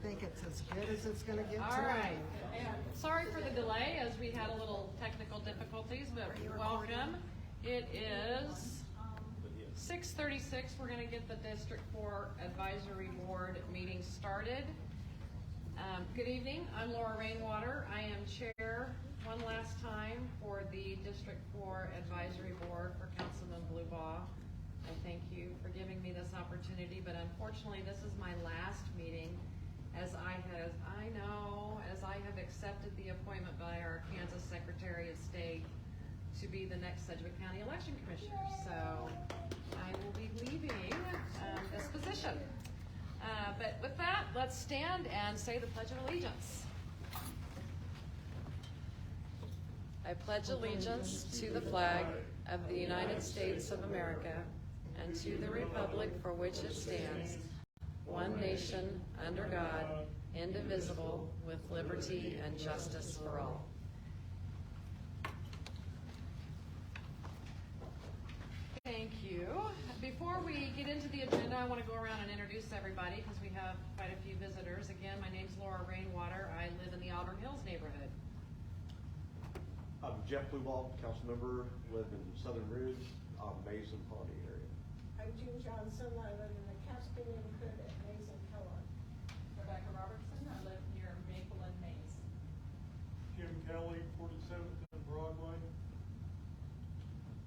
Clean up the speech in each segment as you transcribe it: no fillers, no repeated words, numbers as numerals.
think it's as good as it's gonna get All tonight. right. Sorry for the delay as we had a little technical difficulties, but welcome. It is 6:36. We're gonna get the District 4 Advisory Board meeting started. Good evening. I'm Laura Rainwater. I am chair one last time for the District 4 Advisory Board for Councilman Blubaugh. I thank you for giving me this opportunity, but unfortunately this is my last meeting as I have accepted the appointment by our Kansas Secretary of State to be the next Sedgwick County Election Commissioner. So I will be leaving this position. But with that, let's stand and say the Pledge of Allegiance. I pledge allegiance to the flag of the United States of America and to the republic for which it stands, one nation, under God, indivisible, with liberty and justice for all. Thank you. Before we get into the agenda, I want to go around and introduce everybody because we have quite a few visitors. Again, my name's Laura Rainwater. I live in the Auburn Hills neighborhood. I'm Jeff Blubaugh, council member, live in Southern Ridge, Mason Pawnee area. I'm Jean Johnson. I live in the Caspi neighborhood at Mays and Kellogg. Rebecca Robertson. I live near Maple and Mays. Jim Kelly, 47th and Broadway.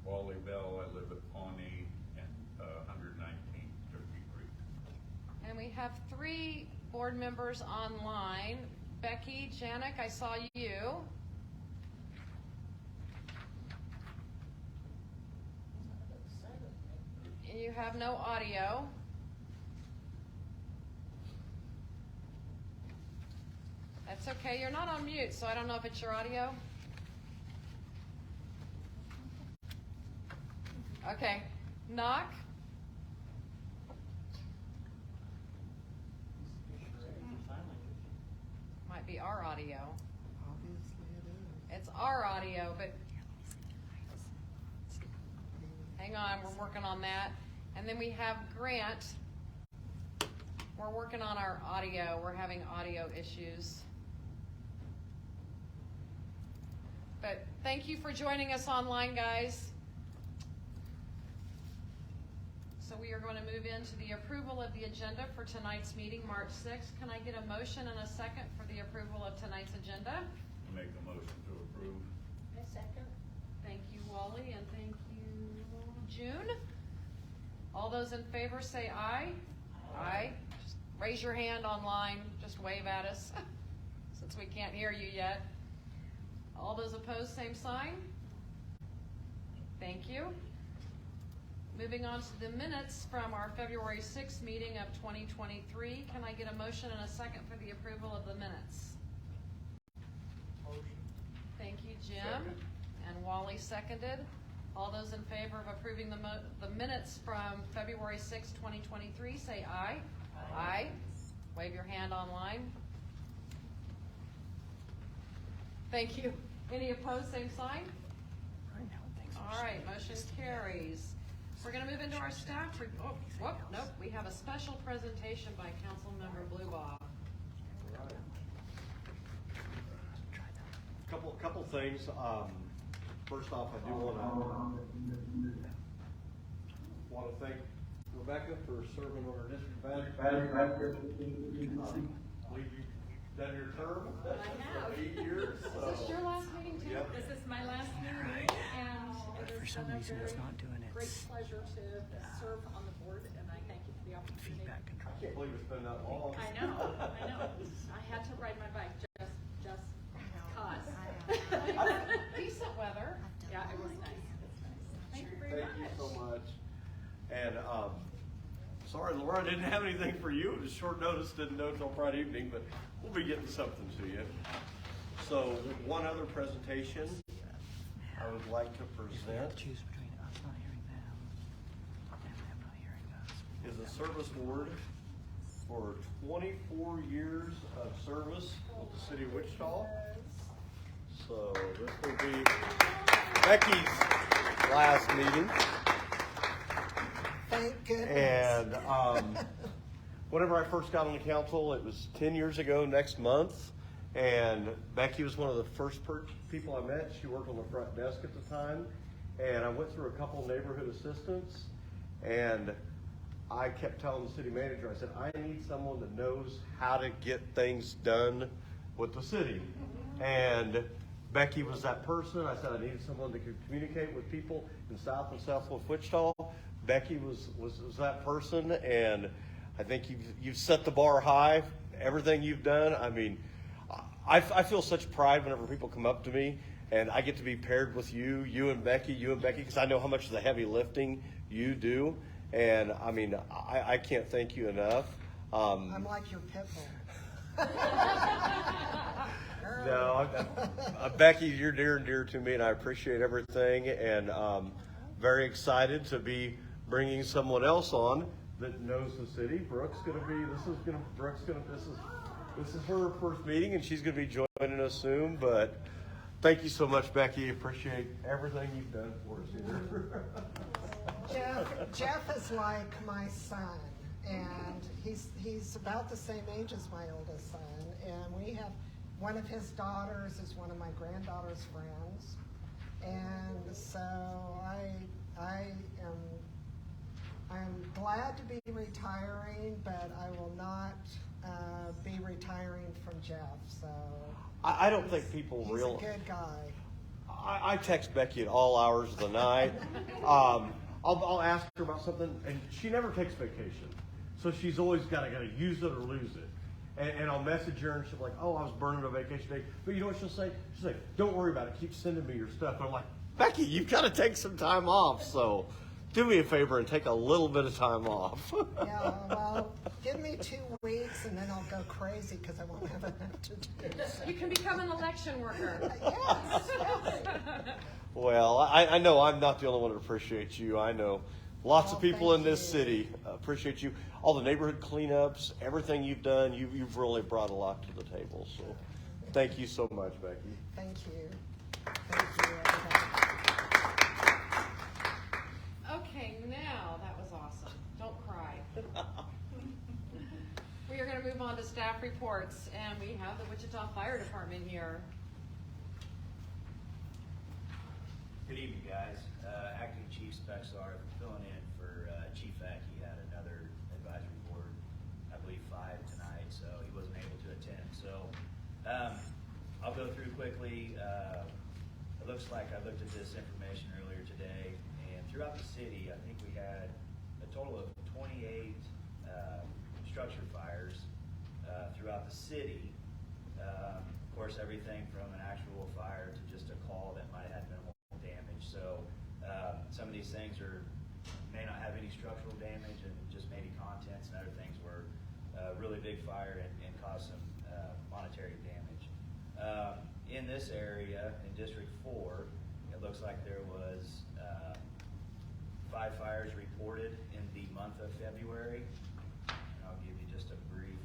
Wally Bell, I live at Pawnee and 119th Turkey Creek. And we have 3 board members online. Becky, Janik, I saw you. You have no audio. That's okay, you're not on mute, so I don't know if it's your audio. Okay, knock. Might be our audio. Obviously it is. It's our audio, but hang on, we're working on that. And then we have Grant. We're working on our audio. We're having audio issues. But thank you for joining us online, guys. So we are going to move into the approval of the agenda for tonight's meeting, March 6th. Can I get a motion and a second for the approval of tonight's agenda? I make a motion to approve. A second. Thank you, Wally, and thank you, June. All those in favor say aye. Aye. Just raise your hand online. Just wave at us since we can't hear you yet. All those opposed, same sign. Thank you. Moving on to the minutes from our February 6th meeting of 2023. Can I get a motion and a second for the approval of the minutes? Motion. Thank you, Jim. Second. And Wally seconded. All those in favor of approving the minutes from February 6, 2023, say aye. Aye. Wave your hand online. Thank you. Any opposed, same sign? All right, motion carries. We're going to move into our staff report. Oh, whoop, nope. We have a special presentation by Councilmember Blubaugh. Couple things. First off, I do want to thank Rebecca for serving on our district advisory. I believe you've done your term. I have. 8 years. Is this your last meeting too? Yep. This is my last meeting, and it For has some been a reason it's very not doing its great pleasure to serve on the board, and I thank you for the opportunity. feedback control. I can't believe it's been that long. I know. I had to ride my bike just cause. Decent weather. Yeah, it was nice. Thank you very Thank you much. so much. And sorry, Laura, I didn't have anything for you. It was short notice, didn't know till Friday evening, but we'll be getting something to you. So one other presentation I would like to present Choose between us not hearing them and them not hearing us. is a service award for 24 years of service with the city of Wichita. So this will be Becky's last meeting. Thank goodness. And whenever I first got on the council, it was 10 years ago next month. And Becky was one of the first people I met. She worked on the front desk at the time. And I went through a couple neighborhood assistants. And I kept telling the city manager, I said, I need someone that knows how to get things done with the city. And Becky was that person. I said I needed someone that could communicate with people in South and Southwest Wichita. Becky was that person, and I think you've set the bar high. Everything you've done, I mean, I feel such pride whenever people come up to me and I get to be paired with you and Becky, because I know how much of the heavy lifting you do. And I mean, I can't thank you enough. I'm like your pit bull. No, Becky, you're near and dear to me, and I appreciate everything. And very excited to be bringing someone else on that knows the city. Brooke's gonna be. This is her first meeting, and she's gonna be joining us soon. But thank you so much, Becky. Appreciate everything you've done for us here. Jeff is like my son, and he's about the same age as my oldest son, and we have one of his daughters is one of my granddaughter's friends, and so I'm glad to be retiring, but I will not be retiring from Jeff. So I don't think people he's realize. a good guy. I text Becky at all hours of the night. I'll ask her about something, and she never takes vacation, so she's always got to use it or lose it. And I'll message her, and she'll be like, "Oh, I was burning a vacation day." But you know what she'll say? She'll say, "Don't worry about it. Keep sending me your stuff." And I'm like, "Becky, you've got to take some time off. So do me a favor and take a little bit of time off." Yeah, well, give me 2 weeks, and then I'll go crazy because I won't have enough to do. So. You can become an election worker. Yes. Well, I know I'm not the only one that appreciates you. I know lots of people in thank this you. city appreciate you. All the neighborhood cleanups, everything you've done, you've really brought a lot to the table. So thank you so much, Becky. Thank you. Thank you, everybody. Okay, now, that was awesome. Don't cry. We are gonna move on to staff reports, and we have the Wichita Fire Department here. Good evening, guys. Acting Chief Spexar filling in for Chief Eck. He had another advisory board, I believe 5 tonight, so he wasn't able to attend. So I'll go through quickly. It looks like I looked at this information earlier today, and throughout the city, I think we had a total of 28 structure fires throughout the city. Of course, everything from an actual fire to just a call that might have minimal damage. So some of these things may not have any structural damage and just maybe contents, and other things were really big fire and caused some monetary damage. In this area, in District 4, it looks like there was 5 fires reported in the month of February. And I'll give you just a brief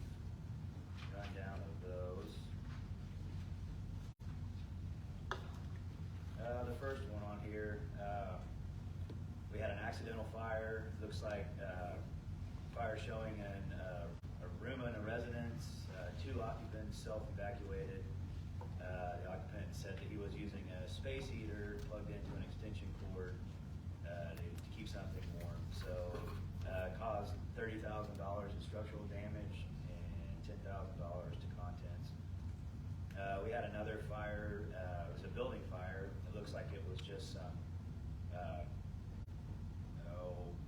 rundown of those. The first one on here, we had an accidental fire. Looks like fire showing in a room in a residence. 2 occupants self-evacuated. The occupant said that he was using a space heater plugged into an extension cord to keep something warm. So caused $30,000 in structural damage and $10,000 to contents. We had another fire. It was a building fire. It looks like it was just some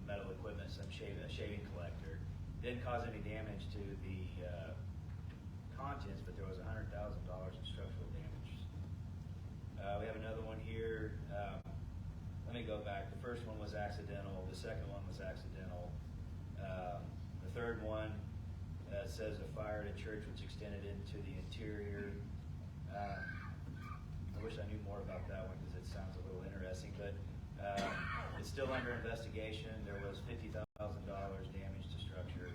metal equipment, a shaving collector. Didn't cause any damage to the contents, but there was $100,000 in structural damage. We have another one here. Let me go back. The first one was accidental. The second one was accidental. The third one says a fire at a church which extended into the interior. I wish I knew more about that one because it sounds a little interesting, but it's still under investigation. There was $50,000 damage to structure,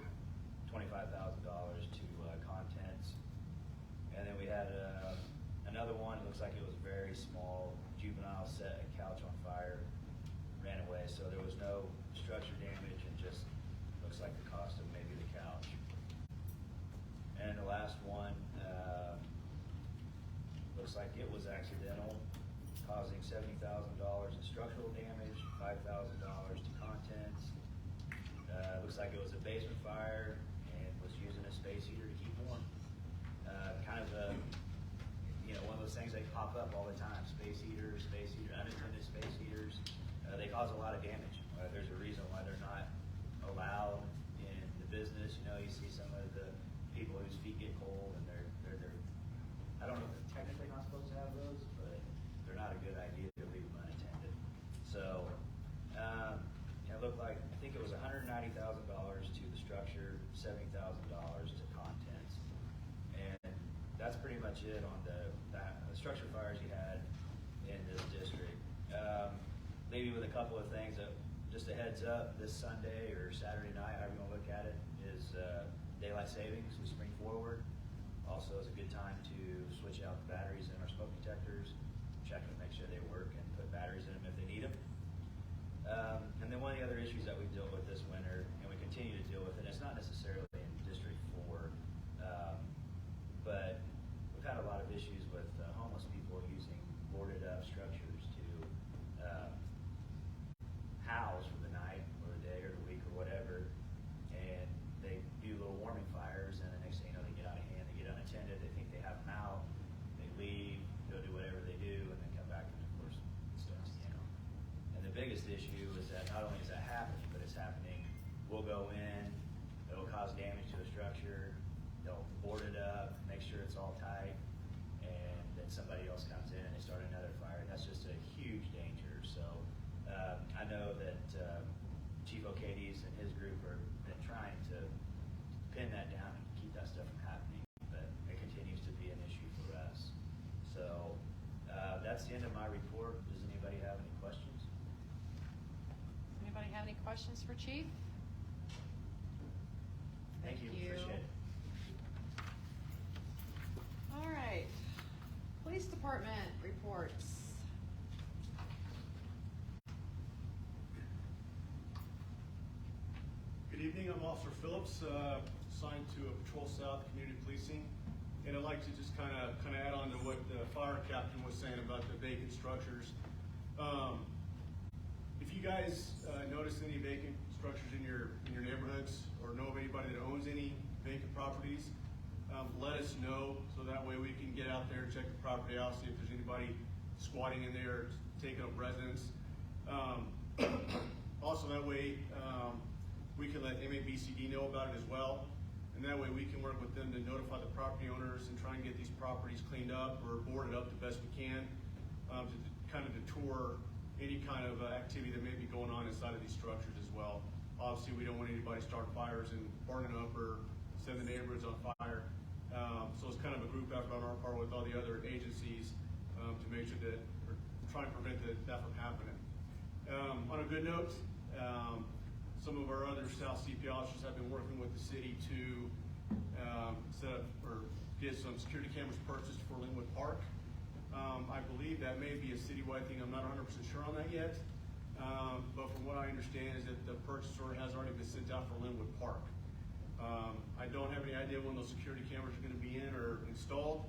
$25,000 to contents. And then we had another one. It looks like it was very small. Juvenile set a couch on fire, ran away. So there was no structure damage, and just looks like the cost of maybe the couch. last one, looks like it was accidental, causing $70,000 in structural damage, $5,000 to contents. Looks like it was a basement fire and was using a space heater to keep warm. Kind of a, one of those things that pop up all the time, space heaters, unattended space heaters. They cause a lot of damage. There's a reason why they're not allowed in the business. You see some of the people whose feet get cold and they're I don't know if they're technically not supposed to have those, but they're not a good idea to leave them unattended. So, it looked like, I think it was $190,000 to the structure, $70,000 to contents. And that's pretty much it on the structure fires you had in this district. Leave you with a couple of things. Just a heads up, this Sunday or Saturday night, however you want to look at it, is daylight savings with spring forward. Also is a good time to switch out the batteries in our smoke detectors, check them, make sure they work, and put batteries in them if they need them. And then one of the other issues that we've dealt with this winter, and we continue to deal with, and it's not necessarily in District 4, but we've had a lot of issues with homeless people using boarded up structures to house for the night or the day or the week or whatever, and they do little warming fires, and the next thing you know, they get out of hand, they get unattended, they think they have them out, they leave, go do whatever they do, and then come back and of course it starts, And the biggest issue is that not only is that happening, but it's happening, we'll go in, it'll cause damage to a structure, they'll board it up, make sure it's all tight, and then somebody else comes in and they start another fire. That's just a huge danger. So I know that Chief O'Cades and his group have been trying to pin that down and keep that stuff from happening, but it continues to be an issue for us. So that's the end of my report. Does anybody have any questions? Anybody have any questions for Chief? Thank you. you. Appreciate it. All right. Police Department reports. Good evening, I'm Officer Phillips, assigned to Patrol South Community Policing, and I'd like to just kind of add on to what the fire captain was saying about the vacant structures. If you guys notice any vacant structures in your neighborhoods, or know of anybody that owns any vacant properties, let us know, so that way we can get out there and check the property out, see if there's anybody squatting in there, taking up residence. Also, that way we can let MABCD know about it as well, and that way we can work with them to notify the property owners and try and get these properties cleaned up or boarded up the best we can, to kind of deter any kind of activity that may be going on inside of these structures as well. Obviously, we don't want anybody to start fires and burning up or set the neighborhoods on fire. So it's kind of a group effort on our part with all the other agencies to make sure that we're trying to prevent that from happening. On a good note, some of our other South CP officers have been working with the city to set up or get some security cameras purchased for Linwood Park. I believe that may be a citywide thing. I'm not 100% sure on that yet. But from what I understand is that the purchase order has already been sent out for Linwood Park. I don't have any idea when those security cameras are going to be in or installed,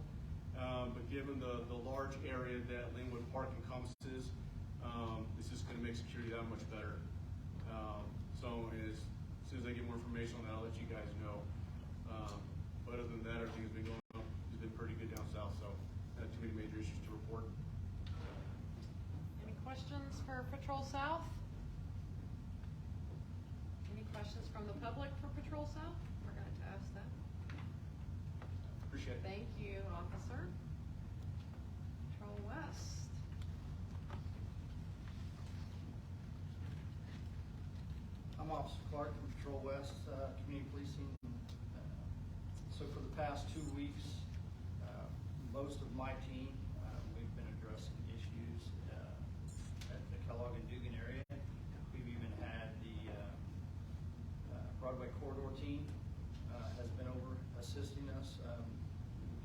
but given the large area that Linwood Park encompasses, this is going to make security that much better. So as soon as I get more information on that, I'll let you guys know. But other than that, everything's been going on. It's been pretty good down south, so not too many major issues to report. Any questions for Patrol South? Any questions from the public for Patrol South? We're going to ask that. Appreciate it. Thank you, officer. Patrol West. I'm Officer Clark from Patrol West Community Policing. So for the past 2 weeks, most of my team, we've been addressing issues at the Kellogg and Dugan area. We've even had the Broadway Corridor team has been over assisting us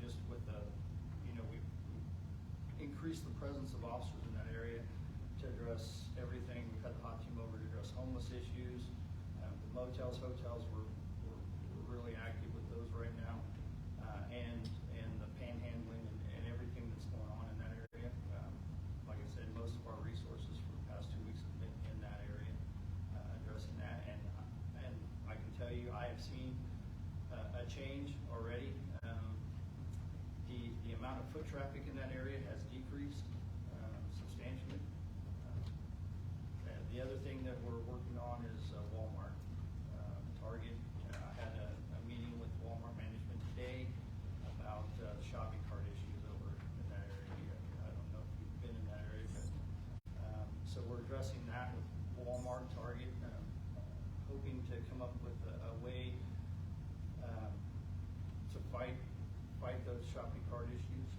just with the, we've increased the presence of officers in that area to address everything. We've had the hot team over to address homeless issues. The motels, hotels, we're really active with those right now. The amount of foot traffic in that area has decreased substantially. And the other thing that we're working on is Walmart, Target. I had a meeting with Walmart management today about the shopping cart issues over in that area. I don't know if you've been in that area, but so we're addressing that with Walmart, Target, hoping to come up with a way to fight those shopping cart issues.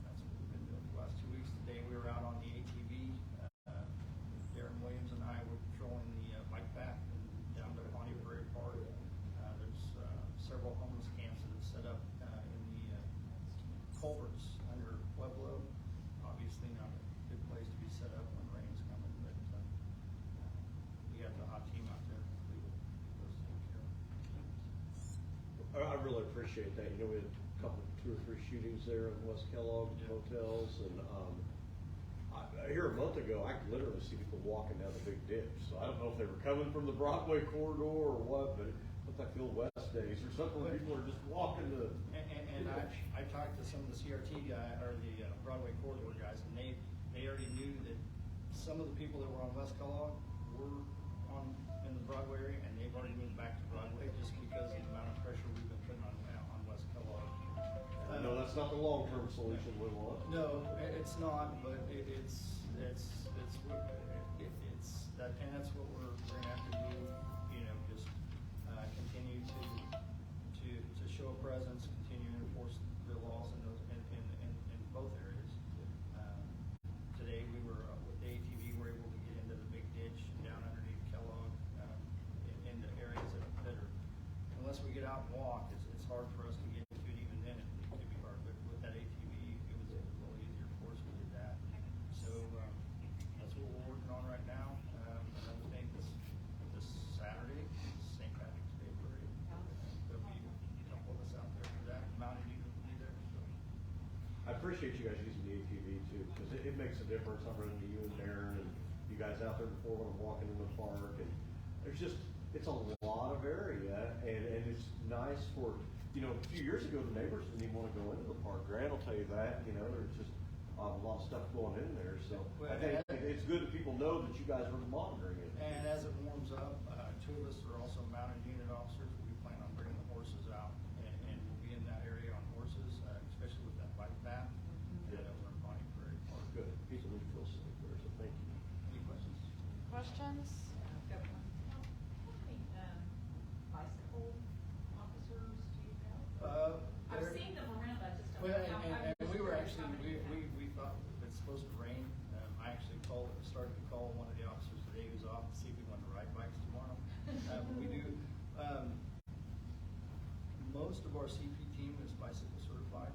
That's what we've been doing the last 2 weeks. Today we were out on the ATV. Darren Williams and I were patrolling the bike path down to Bonnie Prairie Park. There's several homeless camps that have set up in the culverts under Pueblo. Obviously not a good place to be set up when rain's coming, but we got the hot team out there. We will get those taken care of. I really appreciate that. You know, we had a couple, 2 or 3 shootings there in West Kellogg hotels, and here a month ago, I could literally see people walking down the big ditch. So I don't know if they were coming from the Broadway corridor or what, but it looked like the old West days or something where people are just walking the. And I talked to some of the CRT guy or the Broadway corridor guys, and they already knew that some of the people that were on West Kellogg were in the Broadway area, and they've already moved back to Broadway just because of the amount of pressure we've been putting on West Kellogg. I know that's not the long-term solution we want. No, it's not, but it's that, and that's what we're gonna have to do. You know, just continue to show a presence, continue to enforce the laws in those in both areas. Today we were with the ATV, we're able to get into the big ditch down underneath Kellogg, into areas that are, unless we get out and walk, it's hard for us to get into it. Even then, it could be hard. But with that ATV, it was a little easier for us. We did that. So that's what we're working on right now. Another thing this Saturday, St. Patrick's Day parade. There'll be a couple of us out there for that. Mounted Dew will be there. So. I appreciate you guys using the ATV too, because it makes a difference. I'm running to you and Darren and you guys out there before when I'm walking in the park, and it's a lot of area, and it's nice for, you know, a few years ago the neighbors didn't even want to go into the park. Grant will tell you that, you know, there's just a lot of stuff going in there, so I think it's good that people know that you guys are monitoring it. And as it warms up, 2 of us are also mounted unit officers. We plan on bringing the horses out, and we'll be in that area on horses, especially with that bike path. Yeah. Over in Bonnie Prairie Park. Good. People need to feel safe there, so thank you. Any questions? Questions? Bicycle officers, do you know? I've There- seen them around, I just don't Well, know how. and we were actually, we thought it's supposed to rain. I actually started to call one of the officers today who's off to see if we wanted to ride bikes tomorrow. We do, most of our CP team is bicycle certified.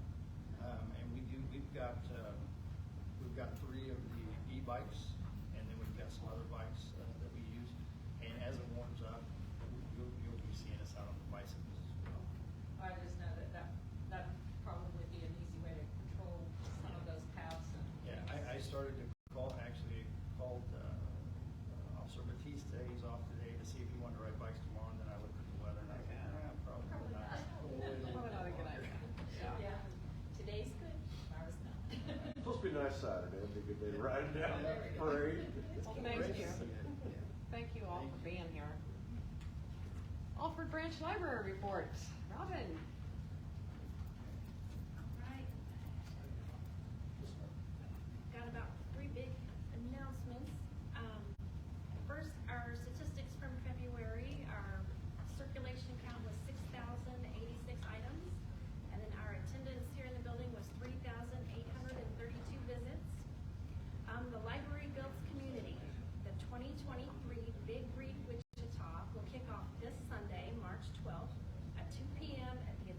And we've got 3 of the e-bikes, and then we've got some other bikes that we use. And as it warms up, you'll be seeing us out on the bicycles as well. I just know that'd probably be an easy way to control some of those paths and. Yeah, I started to called Officer Batista, he's off today, to see if he wanted to ride bikes tomorrow, and then I looked at the weather and I thought, probably not. Probably not a good idea. Yeah, today's good, tomorrow's not. It's supposed to be a nice Saturday. It'll be a good day to ride down that parade. Well, thank you. Thank you all for being here. Alfred Branch Library report. Robin. Right. Got about 3 big announcements. First, our statistics from February, our circulation count was 6,086 items, and then our attendance here in the building was 3,832 visits. The library builds community. The 2023 Big Read Wichita will kick off this Sunday, March 12th at 2 p.m. at the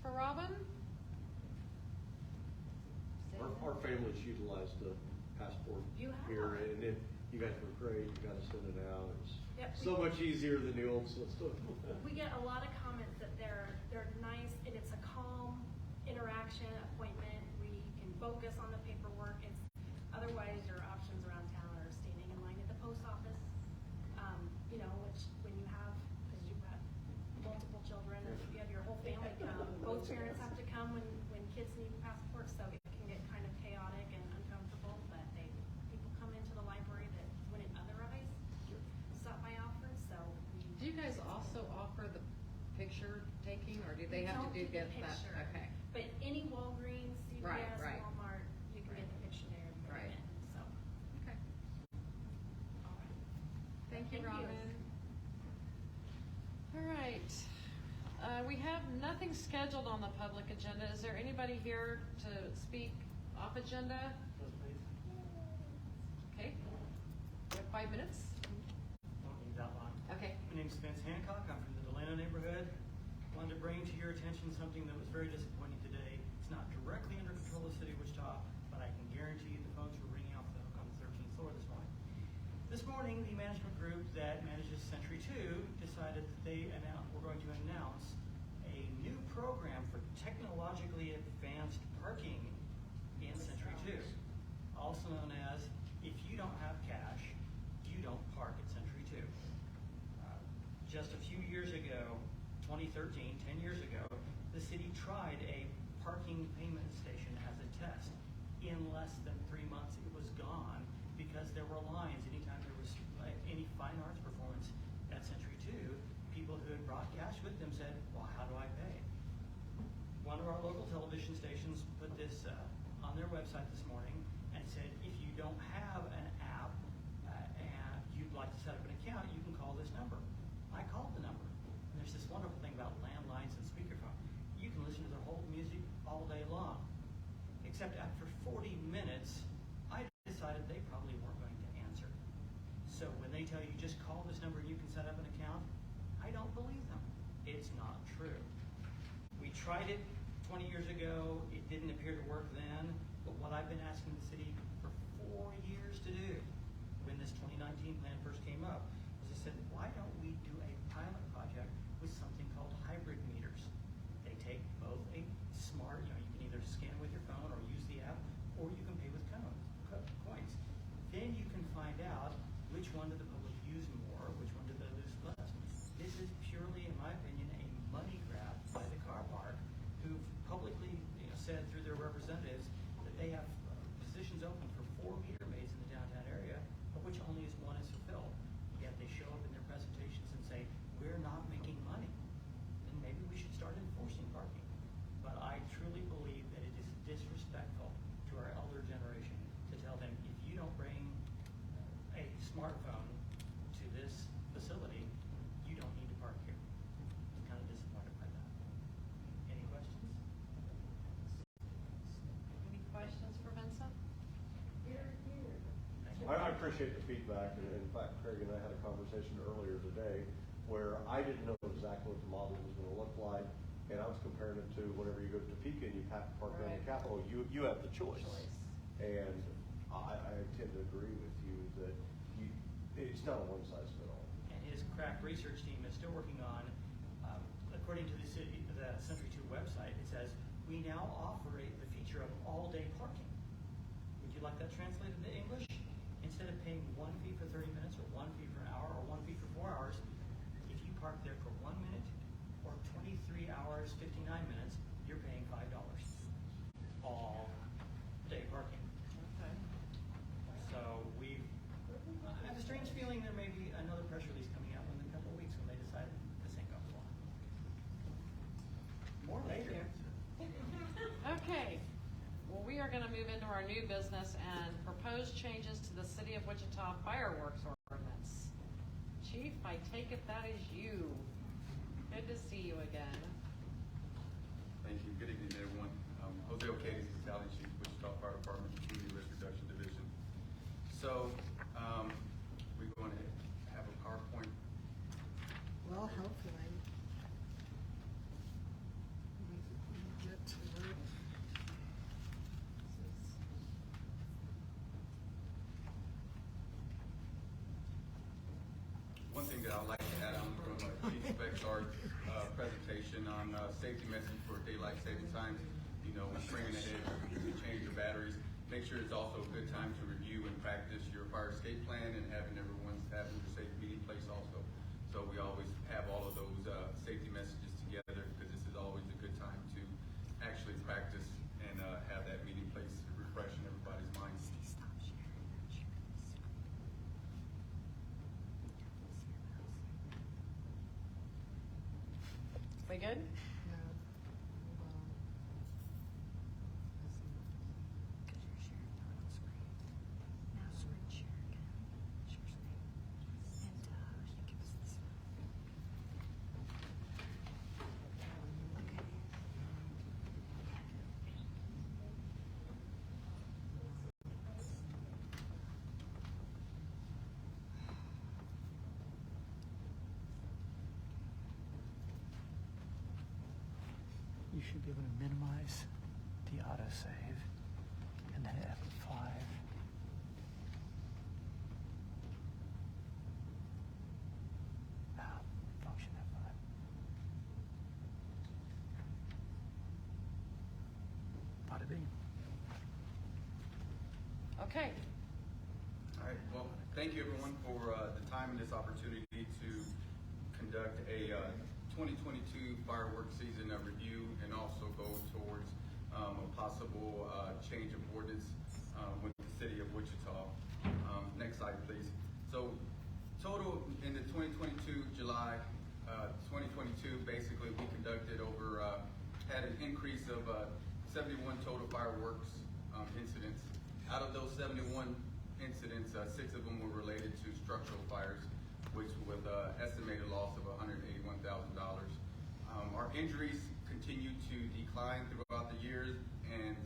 for Robin? Our families utilized the passport You have. here, and then you guys were great, you got to send it out, it's Yep, so much easier than the old system. We get a lot of comments that they're nice, and it's a calm interaction appointment. We can focus on the paperwork. It's otherwise your options around town are standing in line at the post office. Which when you have, because you've got multiple children, and you have your whole family come, both parents have to come when kids need passports, so it can get kind of chaotic and uncomfortable. But people come into the library that wouldn't otherwise stop by Alfred, so we. Do you guys also offer the picture taking, or do they have to Don't do get get the that? picture. Okay. But any Walgreens, CVS, Right. Walmart, you can get the picture there if you Right. come in, so. Okay. All right. Thank you, Thank you. Robin. All right. We have nothing scheduled on the public agenda. Is there anybody here to speak off agenda? Okay. We have 5 minutes. Okay. My name's Spence Hancock. I'm from the Delano neighborhood. Wanted to bring to your attention something that was very disappointing today. It's not directly under control of the city of Wichita, but I can guarantee you the phones were ringing off the hook on the 13th floor this morning. This morning, the management group that manages Century 2 decided that we're going to announce a new program for technologically advanced parking in Century 2, also known as if you don't have cash, you don't park at Century 2. Just a few years ago, 2013, 10 years ago, the city tried a parking payment station as a test. In less than 3 months, it was gone because there were lines. Anytime there was any fine arts performance at Century 2, people who had brought cash with them said, well, how do I pay? One of our local television stations put this on their website this morning and said, if you don't have an app and you'd like to set up an account, you can call this number. I called the number. And there's this wonderful thing about landlines and speakerphone. You can listen to their whole music all day long. Except after 40 minutes, I decided they probably weren't going to answer. So when they tell you just call this number and you can set up an account, I don't believe them. It's not true. We tried it 20 years ago. It didn't appear to work then. But what I've been asking the city for 4 years to do when this 2019 plan first came up was I said, why don't we do a pilot project with something called hybrid meters? They take both a smart, you can either scan with your phone or use the app, or you can pay with coins. Then you can find out which one did the public use more, which one did they use less. This is purely, in my opinion, a money grab by the car park, who've publicly said through their representatives that they have positions open for 4 meter maids in the downtown area, of which only one is fulfilled. Yet they show up in their presentations and say, we're not making money. And maybe we should start enforcing parking. But I truly believe that it is disrespectful to our elder generation to tell them, if you don't bring a smartphone to this facility, you don't need to park here. I'm kind of disappointed by that. Any questions? Any questions for Vincent? I appreciate the feedback, and in fact, Craig and I had a conversation earlier today where I didn't know exactly what the model was going to look like, and I was comparing it to whenever you go to Topeka and you have to park around the Capitol, you have the choice. And I tend to agree with you that it's not a one-size-fits-all. And his crack research team is still working on, according to the Century 2 website, it says, we now offer the feature of all-day parking. Would you like that translated into English? Instead of paying 1 fee for 30 minutes, or 1 fee for an hour, or 1 fee for 4 hours, if you park there for 1 minute, or 23 hours, 59 minutes, you're paying $5. All day parking. Okay. So I have a strange feeling there may be another press release coming out in a couple of weeks when they decide this ain't going to fly. More later. Okay. Well, we are going to move into our new business and propose changes to the City of Wichita fireworks ordinance. Chief, I take it that is you. Good to see you again. Thank you. Good evening, everyone. Jose O'Kane, Battalion Chief, Wichita Fire Department, Community Risk Reduction Division. So, we're going to have a PowerPoint. Well, hopefully. one thing that I'd like to add on from Chief Spec Sergeant's presentation on safety message for daylight saving times. You know, when springing ahead to change your batteries, make sure it's also a good time to review and practice your fire escape plan and having everyone's having your safe meeting place also. So we always have all of those safety messages together because this is always a good time to actually practice and have that meeting place refreshing everybody's minds. We good? No. Hold on. You should be able to minimize the autosave and then hit F5. Function F5. Bada bing. Okay. All right, well, thank you everyone for the time and this opportunity to conduct a 2022 fireworks season review and also go towards a possible change of ordinance with the city of Wichita. Next slide, please. So total in the 2022 July 2022, basically we conducted had an increase of 71 total fireworks incidents. Out of those 71 incidents, 6 of them were related to structural fires, which with estimated loss of $181,000. Our injuries continue to decline throughout the years, and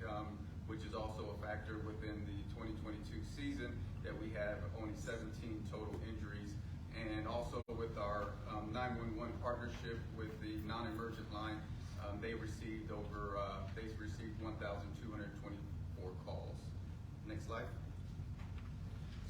which is also a factor within the 2022 season that we have only 17 total injuries. And also with our 911 partnership with the non-emergent line, they received 1,224 calls. Next slide.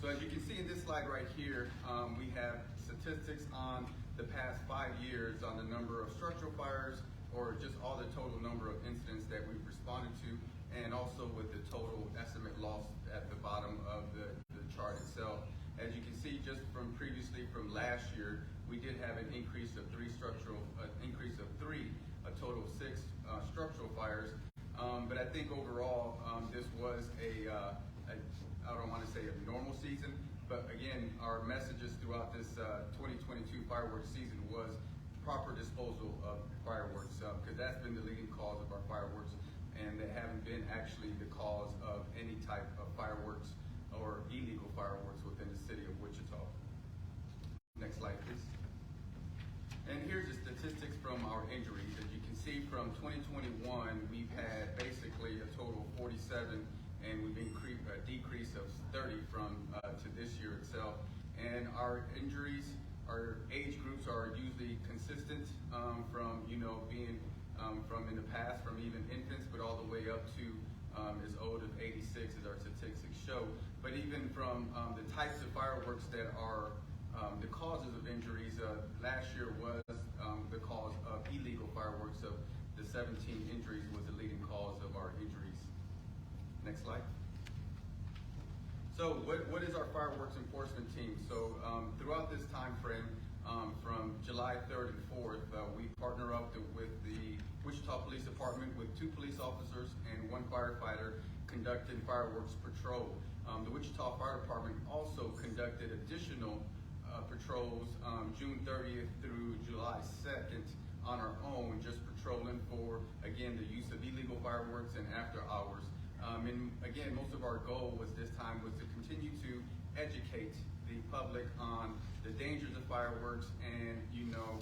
So as you can see in this slide right here, we have statistics on the past 5 years on the number of structural fires, or just all the total number of incidents that we've responded to, and also with the total estimate loss at the bottom of the chart itself. As you can see, just from previously from last year, we did have an increase of three, a total of 6 structural fires. But I think overall, this was I don't want to say a normal season, but again, our messages throughout this 2022 fireworks season was proper disposal of fireworks, because that's been the leading cause of our fireworks, and they haven't been actually the cause of any type of fireworks or illegal fireworks within the city of Wichita. Next slide, please. And here's the statistics from our injuries. As you can see, from 2021, we've had basically a total of 47, and we've increased a decrease of 30 from to this year itself. And our injuries, our age groups are usually consistent from being from in the past, from even infants, but all the way up to as old as 86, as our statistics show. But even from the types of fireworks that are the causes of injuries, last year was the cause of illegal fireworks. Of the 17 injuries was the leading cause of our injuries. Next slide. So what is our fireworks enforcement team? So throughout this time frame, from July 3rd and 4th, we partner up with the Wichita Police Department with 2 police officers and 1 firefighter conducting fireworks patrol. The Wichita Fire Department also conducted additional patrols June 30th through July 2nd on our own, just patrolling for, again, the use of illegal fireworks and after hours. And again, most of our goal was this time was to continue to educate the public on the dangers of fireworks and,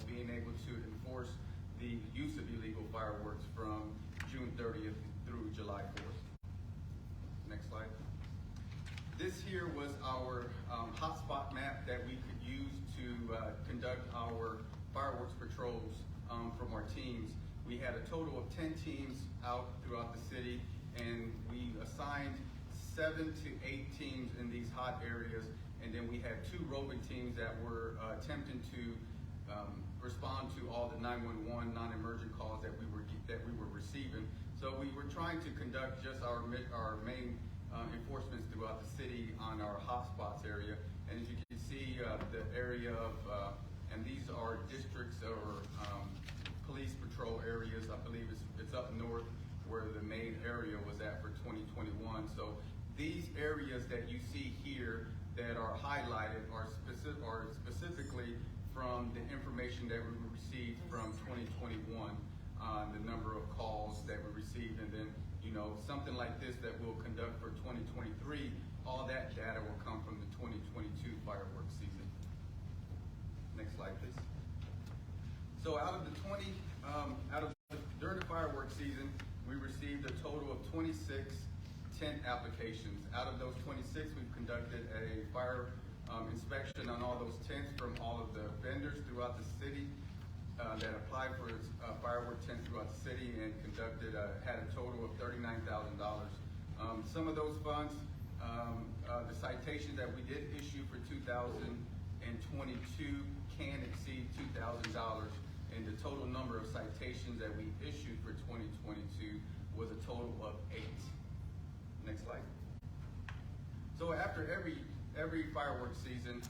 being able to enforce the use of illegal fireworks from June 30th through July 4th. Next slide. This here was our hotspot map that we could use to conduct our fireworks patrols from our teams. We had a total of 10 teams out throughout the city, and we assigned 7 to 8 teams in these hot areas, and then we had 2 roving teams that were attempting to respond to all the 911 non-emergent calls that we were receiving. So we were trying to conduct just our main enforcements throughout the city on our hotspots area. And as you can see, the area of, and these are districts or police patrol areas. I believe it's up north where the main area was at for 2021. So these areas that you see here that are highlighted are specifically from the information that we received from 2021 on the number of calls that we received, and then something like this that we'll conduct for 2023, all that data will come from the 2022 fireworks season. Next slide, please. So out of the during the fireworks season, we received a total of 26 tent applications. Out of those 26, we've conducted a fire inspection on all those tents from all of the vendors throughout the city that applied for firework tents throughout the city, and had a total of $39,000. Some of those funds, the citations that we did issue for 2022 can exceed $2,000, and the total number of citations that we issued for 2022 was a total of 8. Next slide. So after every fireworks season,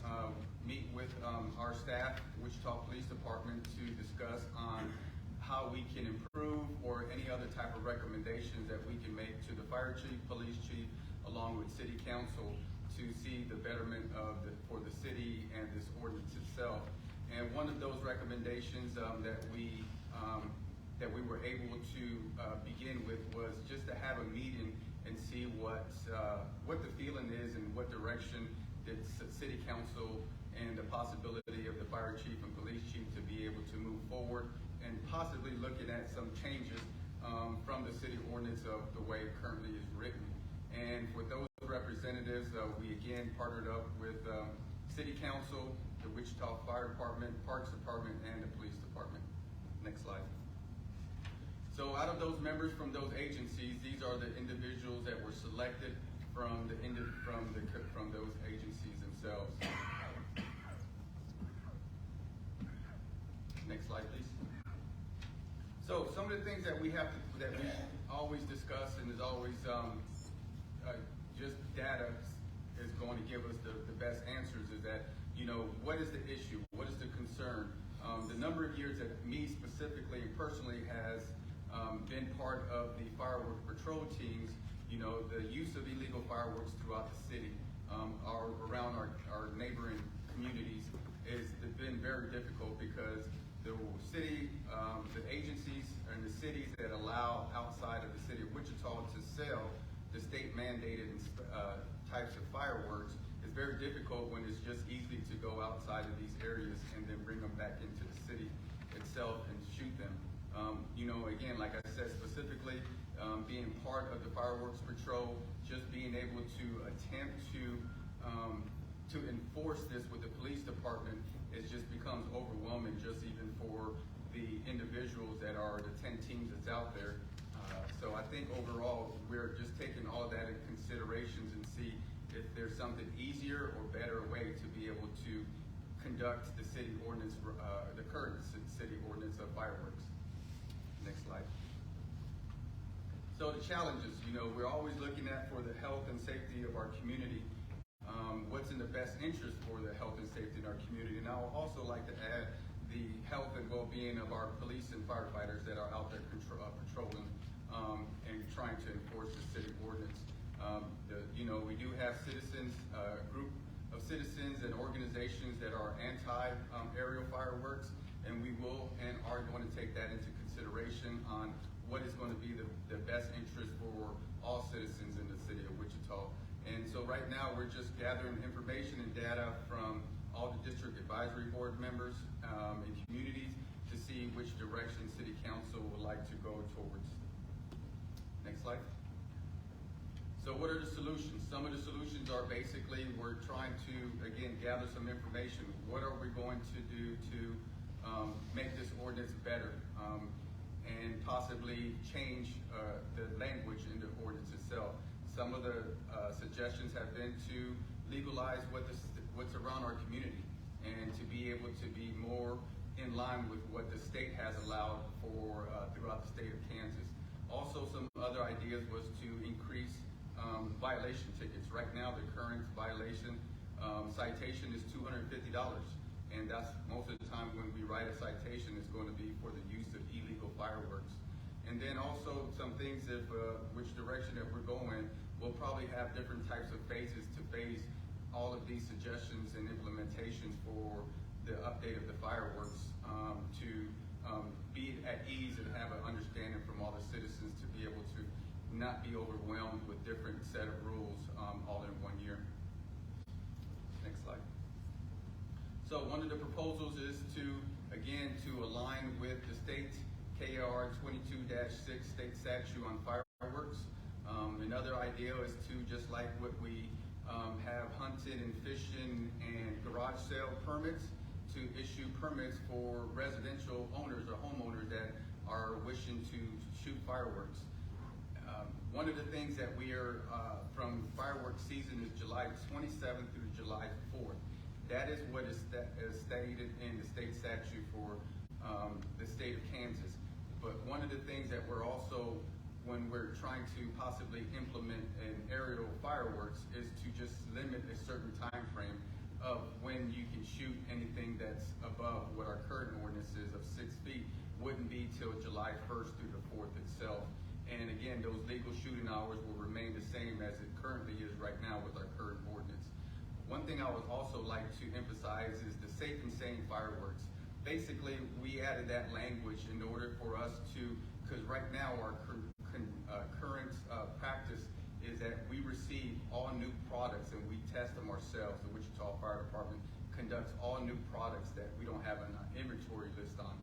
meet with our staff, Wichita Police Department, to discuss on how we can improve or any other type of recommendations that we can make to the fire chief, police chief, along with city council to see the betterment for the city and this ordinance itself. And one of those recommendations that we were able to begin with was just to have a meeting and see what the feeling is and what direction that city council and the possibility of the fire chief and police chief to be able to move forward, and possibly looking at some changes from the city ordinance of the way it currently is written. And with those representatives, we again partnered up with city council, the Wichita Fire Department, Parks Department, and the police department. Next slide. So out of those members from those agencies, these are the individuals that were selected from those agencies themselves. Next slide, please. So some of the things that we always discuss, and is always just data is going to give us the best answers, is that what is the issue, what is the concern? The number of years that me specifically and personally has been part of the fireworks patrol teams, the use of illegal fireworks throughout the city, around our neighboring communities, has been very difficult because the city, the agencies and the cities that allow outside of the city of Wichita to sell the state mandated types of fireworks, is very difficult when it's just easy to go outside of these areas and then bring them back into the city itself and shoot them. Again, like I said, specifically being part of the fireworks patrol, just being able to attempt to enforce this with the police department, it just becomes overwhelming, just even for the individuals that are the 10 teams that's out there. So I think overall, we're just taking all of that in considerations and see if there's something easier or better way to be able to conduct the city ordinance, the current city ordinance of fireworks. Next slide. So the challenges, we're always looking at for the health and safety of our community, what's in the best interest for the health and safety in our community. And I would also like to add the health and well-being of our police and firefighters that are out there patrolling and trying to enforce the city ordinance. We do have citizens, a group of citizens and organizations that are anti-aerial fireworks, and we will and are going to take that into consideration on what is going to be the best interest for all citizens in the city of Wichita. And so right now we're just gathering information and data from all the district advisory board members and communities to see which direction city council would like to go towards. Next slide. So what are the solutions? Some of the solutions are basically we're trying to, again, gather some information. What are we going to do to make this ordinance better and possibly change the language in the ordinance itself? Some of the suggestions have been to legalize what what's around our community and to be able to be more in line with what the state has allowed for throughout the state of Kansas. Also, some other ideas was to increase violation tickets. Right now, the current violation citation is $250, and that's most of the time when we write a citation is going to be for the use of illegal fireworks. And then also some things if which direction that we're going, we'll probably have different types of phases to phase all of these suggestions and implementations for the update of the fireworks to be at ease and have an understanding from all the citizens to be able to not be overwhelmed with different set of rules all in 1 year. Next slide. So one of the proposals is to, again, to align with the state KR 22-6 state statute on fireworks. Another idea is to, just like what we have hunting and fishing and garage sale permits, to issue permits for residential owners or homeowners that are wishing to shoot fireworks. One of the things that we are from fireworks season is July 27th through July 4th. That is what is stated in the state statute for the state of Kansas. But one of the things that we're also, when we're trying to possibly implement an aerial fireworks, is to just limit a certain time frame of when you can shoot anything that's above what our current ordinance is of 6 feet. Wouldn't be till July 1st through the 4th itself. And again, those legal shooting hours will remain the same as it currently is right now with our current ordinance. One thing I would also like to emphasize is the safe and sane fireworks. Basically, we added that language in order for us to, because right now our current practice is that we receive all new products and we test them ourselves. The Wichita Fire Department conducts all new products that we don't have an inventory list on.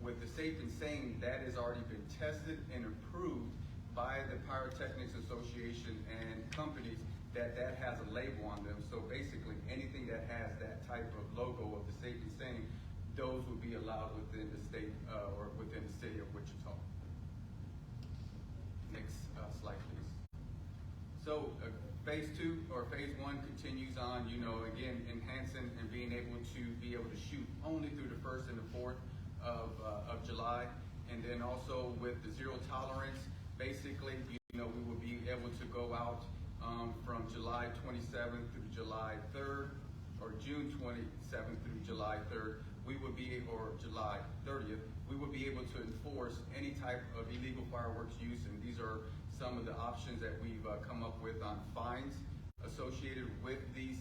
With the Safe and Sane, that has already been tested and approved by the Pyrotechnics Association and companies that has a label on them. So basically, anything that has that type of logo of the Safe and Sane, those would be allowed within the state or within the city of Wichita. Next slide, please. So phase 2 or phase 1 continues on, again, enhancing and being able to shoot only through the 1st and the 4th of July. And then also with the zero tolerance, basically, we will be able to go out from July 27th through July 3rd, or June 27th through July 3rd. We would be, or July 30th, we would be able to enforce any type of illegal fireworks use, and these are some of the options that we've come up with on fines associated with these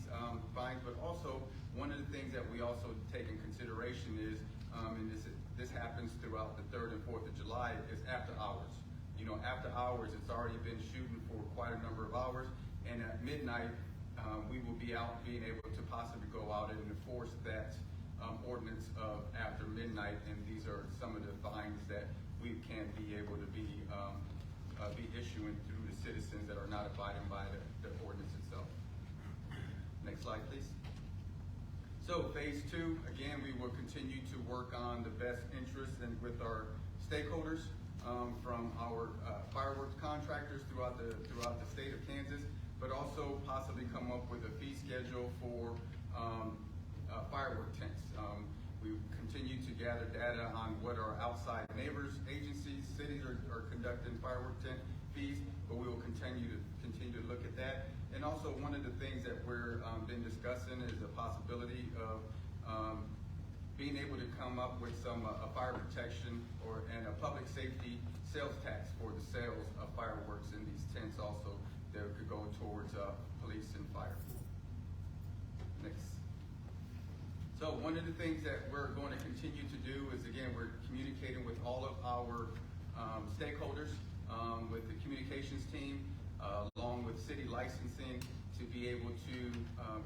fines. But also, one of the things that we also take in consideration is, and this happens throughout the 3rd and 4th of July, is after hours. After hours, it's already been shooting for quite a number of hours, and at midnight, we will be out being able to possibly go out and enforce that ordinance of after midnight, and these are some of the fines that we can be able to be issuing through the citizens that are not abiding by the ordinance itself. Next slide, please. So phase 2, again, we will continue to work on the best interests and with our stakeholders from our fireworks contractors throughout the state of Kansas, but also possibly come up with a fee schedule for firework tents. We continue to gather data on what our outside neighbors, agencies, cities are conducting firework tent fees, but we will continue to look at that. And also, one of the things that we're been discussing is the possibility of being able to come up with some a fire protection and a public safety sales tax for the sales of fireworks in these tents also that could go towards police and fire. Next. So one of the things that we're going to continue to do is, again, we're communicating with all of our stakeholders, with the communications team, along with city licensing, to be able to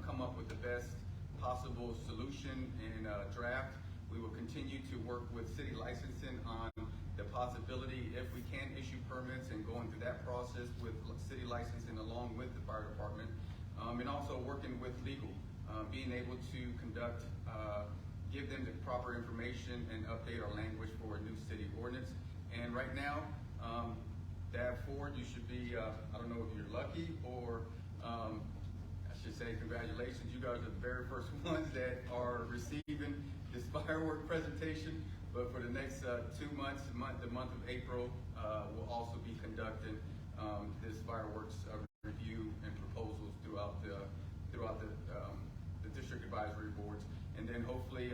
come up with the best possible solution and draft. We will continue to work with city licensing on the possibility, if we can issue permits, and going through that process with city licensing along with the fire department, and also working with legal, being able to conduct, give them the proper information and update our language for a new city ordinance. And right now, Dab Ford, you should be, I don't know if you're lucky or should say congratulations. You guys are the very first ones that are receiving this firework presentation. But for the next 2 months, the month of April, we'll also be conducting this fireworks review and proposals throughout the district advisory boards. And then hopefully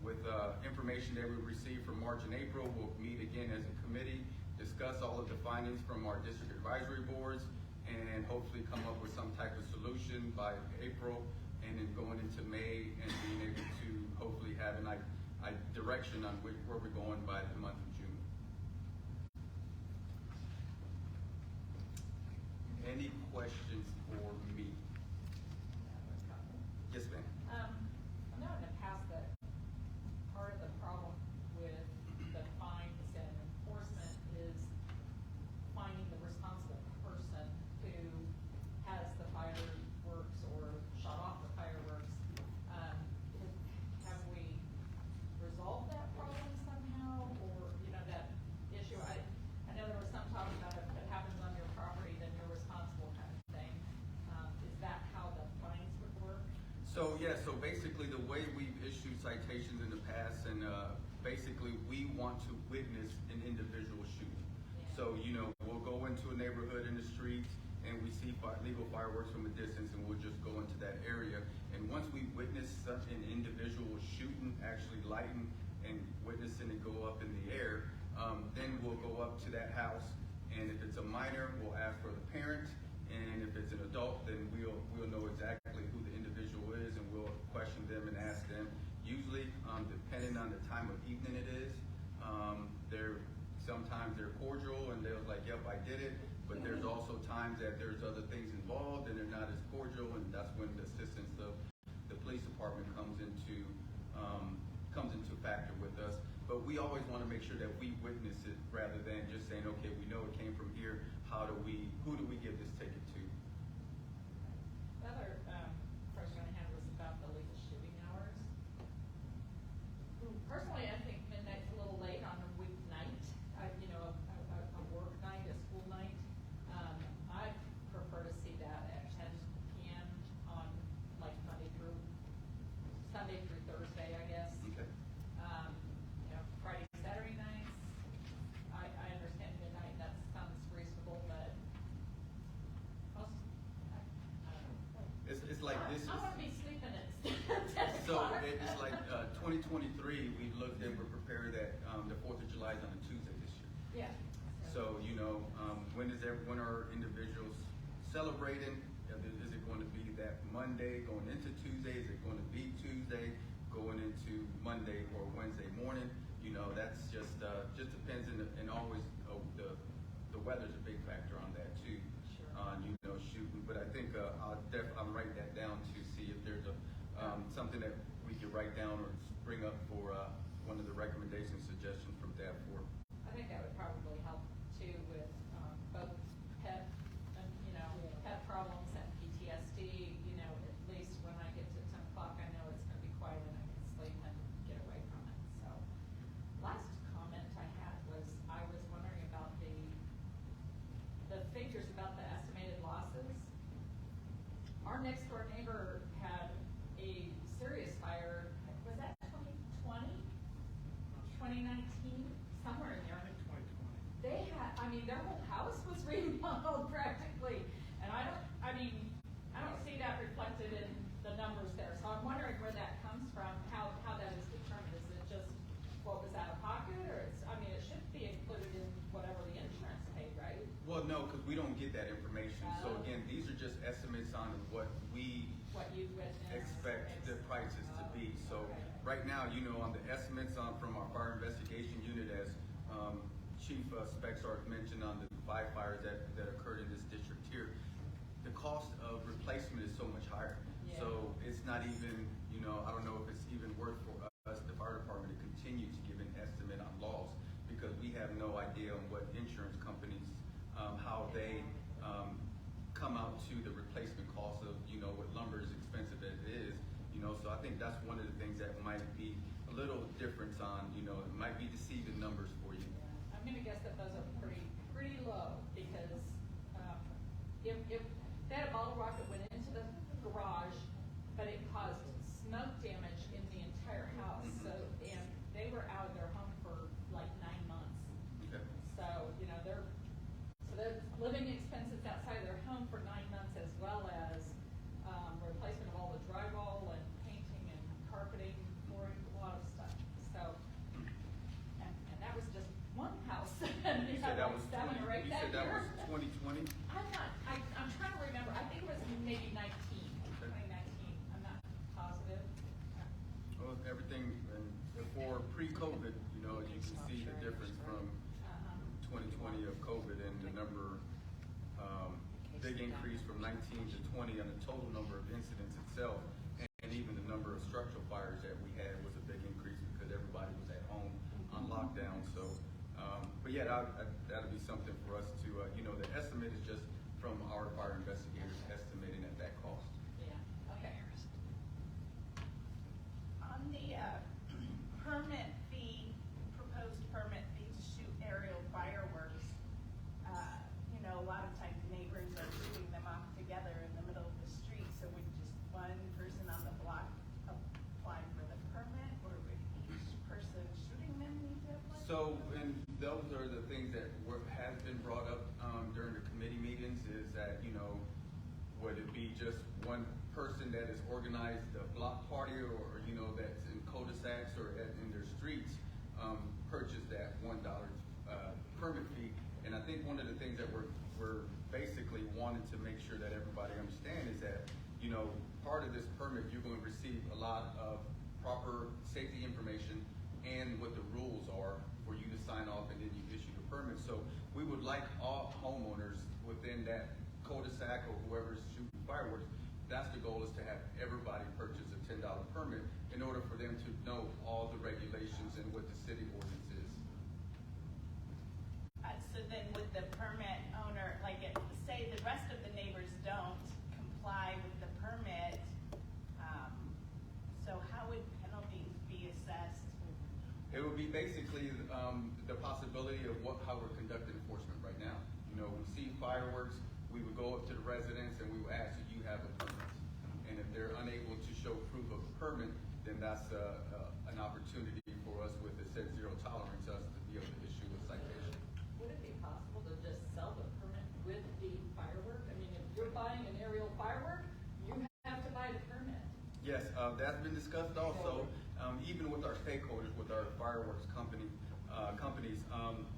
with information that we receive from March and April, we'll meet again as a committee, discuss all of the findings from our district advisory boards, and hopefully come up with some type of solution by April, and then going into May and being able to hopefully have a direction on where we're going by the month of June. Any questions for me? Yes, ma'am. I know in the past that part of the problem with the fines and enforcement is finding the responsible person who has the fireworks or shot off the fireworks. Have we resolved that problem somehow, or, that issue? I know there was some talk about if it happens on your property, then you're responsible kind of thing. Is that how the fines would work? So basically the way we've issued citations in the past, and basically we want to witness an individual shooting. Yeah. So, we'll go into a neighborhood in the streets and we see legal fireworks from a distance, and we'll just go into that area. And once we witness such an individual shooting, actually lighting and witnessing it go up in the air, then we'll go up to that house, and if it's a minor, we'll ask for the parent, and if it's an adult, then we'll know exactly who the individual is, and we'll question them and ask them. Usually, depending on the time of evening it is, sometimes they're cordial and they're like, yep, I did it. But there's also times that there's other things involved and they're not as cordial, and that's when the assistance of the police department comes into factor with us. But we always want to make sure that we witness it rather than just saying, okay, we know it came from here. Who do we give this ticket to? The other question I had was about the legal shooting hours. Personally, I think midnight's a little late on a weeknight, a work night, a school night. I prefer to see that at 10 p.m. on like Sunday through Thursday, I guess. Okay. Friday, Saturday nights, I understand midnight, that sounds reasonable, but most, I don't know. It's like this. I want to be sleeping at 10 So o'clock. it's like 2023. We looked and we're prepared that the 4th of July is on a Tuesday this year. Yeah. So when are individuals celebrating? Is it going to be that Monday going into Tuesday? Is it going to be Tuesday going into Monday or Wednesday morning? That's just depends, and always the weather's a big factor on that too. Sure. On shooting, but I think I'll write that down to see if there's something that we could write down or bring up for one of the recommendation suggestions from DAB 4. I think that would probably help too with both pet and pet problems and PTSD. At least when I get to 10 o'clock, I know it's going to be quiet and I can sleep and get away from it. So, last comment I had was I was wondering about the figures about the estimated losses. Our next door neighbor had a serious fire. Was that 2020? 2019? Somewhere in there. They had, their whole house was remodeled practically. And I don't see that reflected in the numbers there. So I'm wondering where that comes from, how that is determined. Is it just what was out of pocket, or it should be included in whatever the insurance paid, right? Well, no, because we don't get that information. So Oh. again, these are just estimates on what we What you witnessed. expect the prices to be. So Okay. right now, on the estimates from our fire investigation unit, as Chief Spexart mentioned on the 5 fires that occurred in this district here, the cost of replacement is so much higher. Yeah. So it's not even, I don't know if it's even worth for us, the fire department, to continue to give an estimate on loss, because we have no idea on what insurance companies, how they come out to the replacement cost of, what lumber is expensive as it is. So I think that's one of the things that might be a little difference on, it might be deceiving numbers for you. Yeah. I'm gonna guess that those are pretty low, because if they had a bottle rocket went into the garage living expenses outside of their home for 9 months, as well as replacement of all the drywall and painting and carpeting, flooring, a lot of stuff. So, and that was just one house. And You we said had that like was 7 or 8 you that said that year. was 2020? I'm trying to remember. I think it was maybe 2019. I'm not positive. Well, everything, and before pre-COVID, you know, you can see the difference from 2020 of COVID and the number, big increase from 19 to 20 on the total number of incidents itself. And even the number of structural fires that we had was a big increase because everybody was at home on lockdown. So, but yeah, that'll be something for us to, you know, the estimate is just from our fire investigators estimating at that cost. Yeah, okay. On the permit fee, proposed permit fee to shoot aerial fireworks, you know, a lot of times neighbors are shooting them off together in the middle of the street, so would just one person on the block apply for the permit, or would each person shooting them need to apply? So, and those are the things that has been brought up during the committee meetings is that, you know, would it be just one person that has organized the block party or you know, that's in cul-de-sacs or in their streets, purchase that $1 permit fee. And I think one of the things that we're basically wanting to make sure that everybody understand is that, you know, part of this permit, you're going to receive a lot of proper safety information and what the rules are for you to sign off and then you issue the permit. So we would like all homeowners within that cul-de-sac or whoever's shooting fireworks, that's the goal, is to have everybody purchase a $10 permit in order for them to know all the regulations and what the city ordinance is. So then would the permit owner, like say the rest of the neighbors don't comply with the permit, so how would penalties be assessed? It would be basically the possibility of how we're conducting enforcement right now. You know, we see fireworks, we would go up to the residents and we would ask, do you have a permit? And if they're unable to show proof of a permit, then that's an opportunity for us with the set zero tolerance, us to be able to issue a citation. Would it be possible to just sell the permit with the firework? I mean, if you're buying an aerial firework, you have to buy the permit. Yes, that's been discussed also, even with our stakeholders, with our fireworks companies,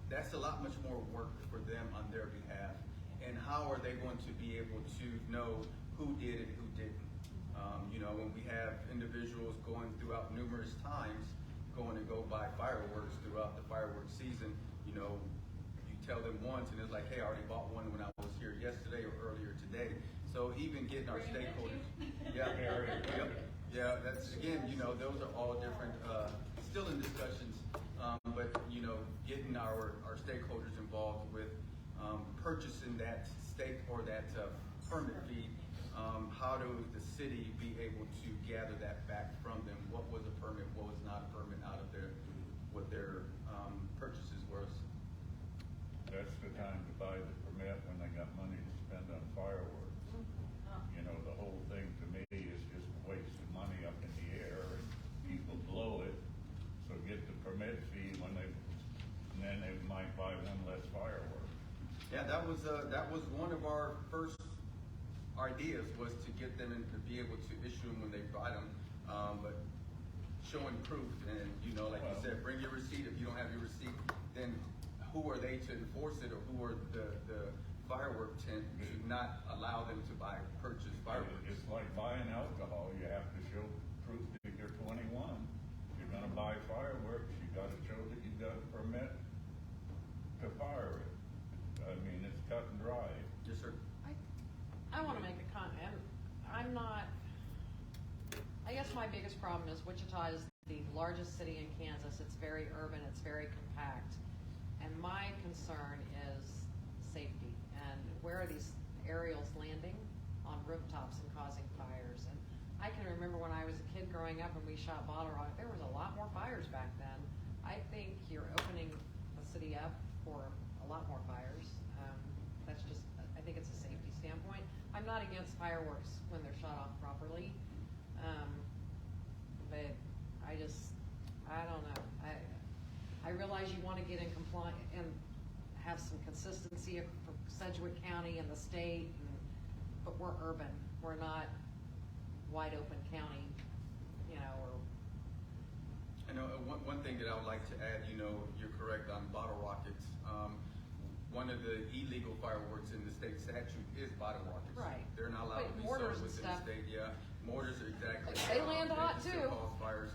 that's a lot much more work for them on their behalf. And how are they going to be able to know who did and who didn't? You know, when we have individuals going throughout numerous times, going to go buy fireworks throughout the fireworks season, you know, you tell them once and it's like, hey, I already bought one when I was here yesterday or earlier today. So even getting our stakeholders, yeah, that's, again, you know, those are all different, still in discussions, but, you know, getting our stakeholders involved with purchasing that stake or that permit fee, how does the city be able to gather that back from them? What was a permit, what was not a permit out of what their purchases was? That's the time to buy the permit when they got money to spend on fireworks. You know, the whole thing to me is just a waste of money up in the air and people blow it. So get the permit fee and then they might buy one less fireworks. Yeah, that was one of our first ideas, was to get them and to be able to issue them when they buy them, but showing proof and, you know, like you said, bring your receipt. If you don't have your receipt, then who are they to enforce it, or who are the firework tent to not allow them to purchase fireworks? It's like buying alcohol. You have to show proof that you're 21. You're gonna buy fireworks, you gotta show that you got a permit to fire it. I mean, it's cut and dry. Yes, sir. I want to make a comment. I guess my biggest problem is Wichita is the largest city in Kansas. It's very urban, it's very compact. And my concern is safety. And where are these aerials landing? On rooftops and causing fires. And I can remember when I was a kid growing up and we shot bottle rocket, there was a lot more fires back then. I think you're opening the city up for a lot more fires. That's just, I think it's a safety standpoint. I'm not against fireworks when they're shot off properly, but I don't know. I realize you want to get in compliance and have some consistency for Sedgwick County and the state, but we're urban. We're not wide open county, you know, or. I know, one thing that I would like to add, you know, you're correct on bottle rockets. One of the illegal fireworks in the state statute is bottle rockets. Right. They're not allowed But to be mortars sold and within stuff. the state, yeah. Mortars are exactly. They land hot, can too. still cause fires.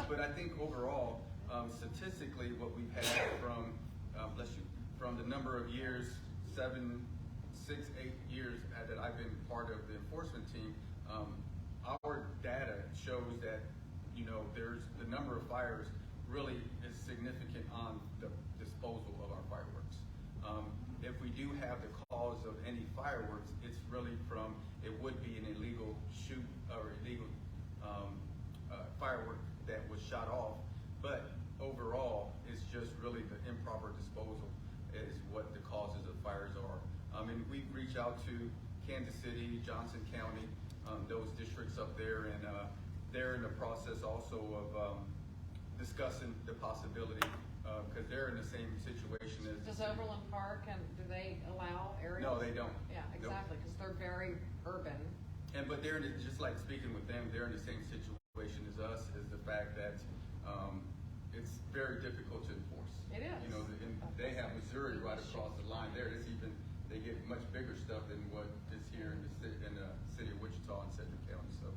But I think overall, statistically, what we've had from, from the number of years, 7, 6, 8 years that I've been part of the enforcement team, our data shows that, you know, there's the number of fires really is significant on the disposal of our fireworks. If we do have the cause of any fireworks, it's really from, it would be an illegal shoot or illegal firework that was shot off. But overall, it's just really the improper disposal is what the causes of fires are. And we reach out to Kansas City, Johnson County, those districts up there, and they're in the process also of discussing the possibility, because they're in the same situation as. Does Overland Park, and do they allow aerials? No, they don't. Yeah, Nope. exactly, because they're very urban. But they're in just like speaking with them, they're in the same situation as us, is the fact that it's very difficult to enforce. It is. You know, they have Missouri right across the line there. It's even, they get much bigger stuff than what is here in the city of Wichita and Sedgwick County. So,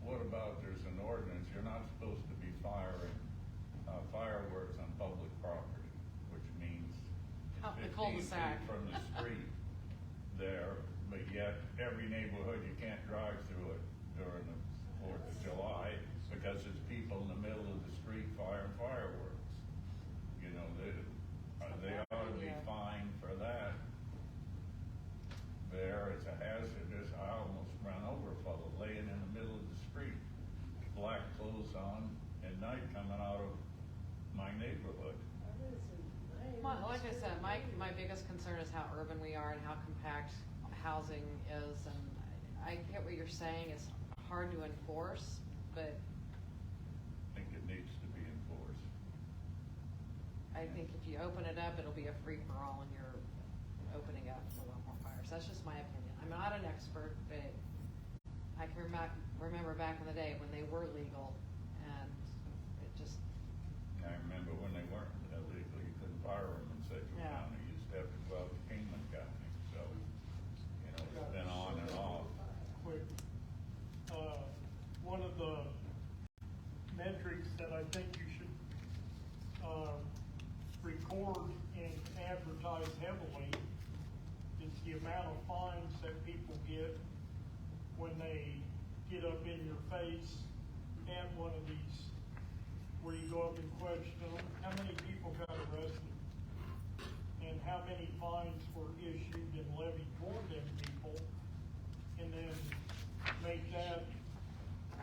what about there's an ordinance, you're not supposed to be firing fireworks on public property, which means Out in the 15 feet cul-de-sac. from the street there, but yet every neighborhood you can't drive through it during the 4th of July because it's people in the middle of the street firing fireworks. You know, they ought to be fined for that. There, it's a hazardous. I almost ran over a fellow laying in the middle of the street, black clothes on, at night coming out of my neighborhood. Like I said, my biggest concern is how urban we are and how compact housing is, and I get what you're saying, it's hard to enforce, but I think it needs to be enforced. I think if you open it up, it'll be a free-for-all and you're opening up a lot more fires. That's just my opinion. I'm not an expert, but I can remember back in the day when they were legal, and it just, I remember when they weren't illegal, you couldn't fire them in Sedgwick Yeah. County, you used to have to go out to Kingman County, so, you know, it's been on and off. Quick, one of the metrics that I think you should, record and advertise heavily is the amount of fines that people get when they get up in your face at one of these, where you go up and question them, how many people got arrested? And how many fines were issued and levied for them people? And then make that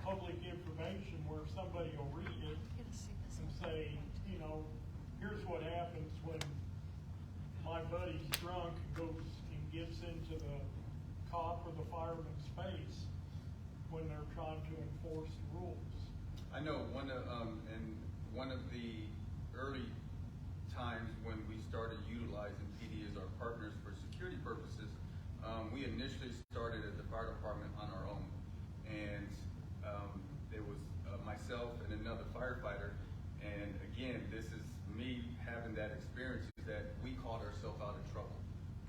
public information where somebody will read it and say, you know, here's what happens when my buddy's drunk and goes and gets into the cop or the fireman's face when they're trying to enforce the rules. I know one of the early times when we started utilizing PD as our partners for security purposes, we initially started as the fire department on our own, and there was myself and another firefighter, and again, this is me having that experience, is that we called ourselves out of trouble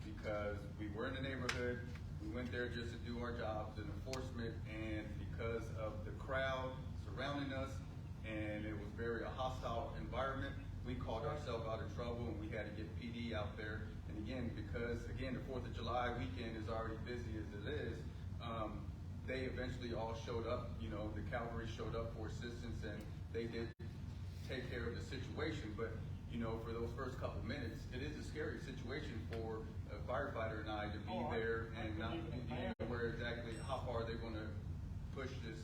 because we were in the neighborhood, we went there just to do our jobs in enforcement, and because of the crowd surrounding us, and it was very a hostile environment, we called ourselves out of trouble, and we had to get PD out there. And again, because again, the 4th of July weekend is already busy as it is, they eventually all showed up. You know, the cavalry showed up for assistance, and they did take care of the situation. But you know, for those first couple minutes, it is a scary situation for a firefighter and I to be there and not be aware exactly how far they're going to push this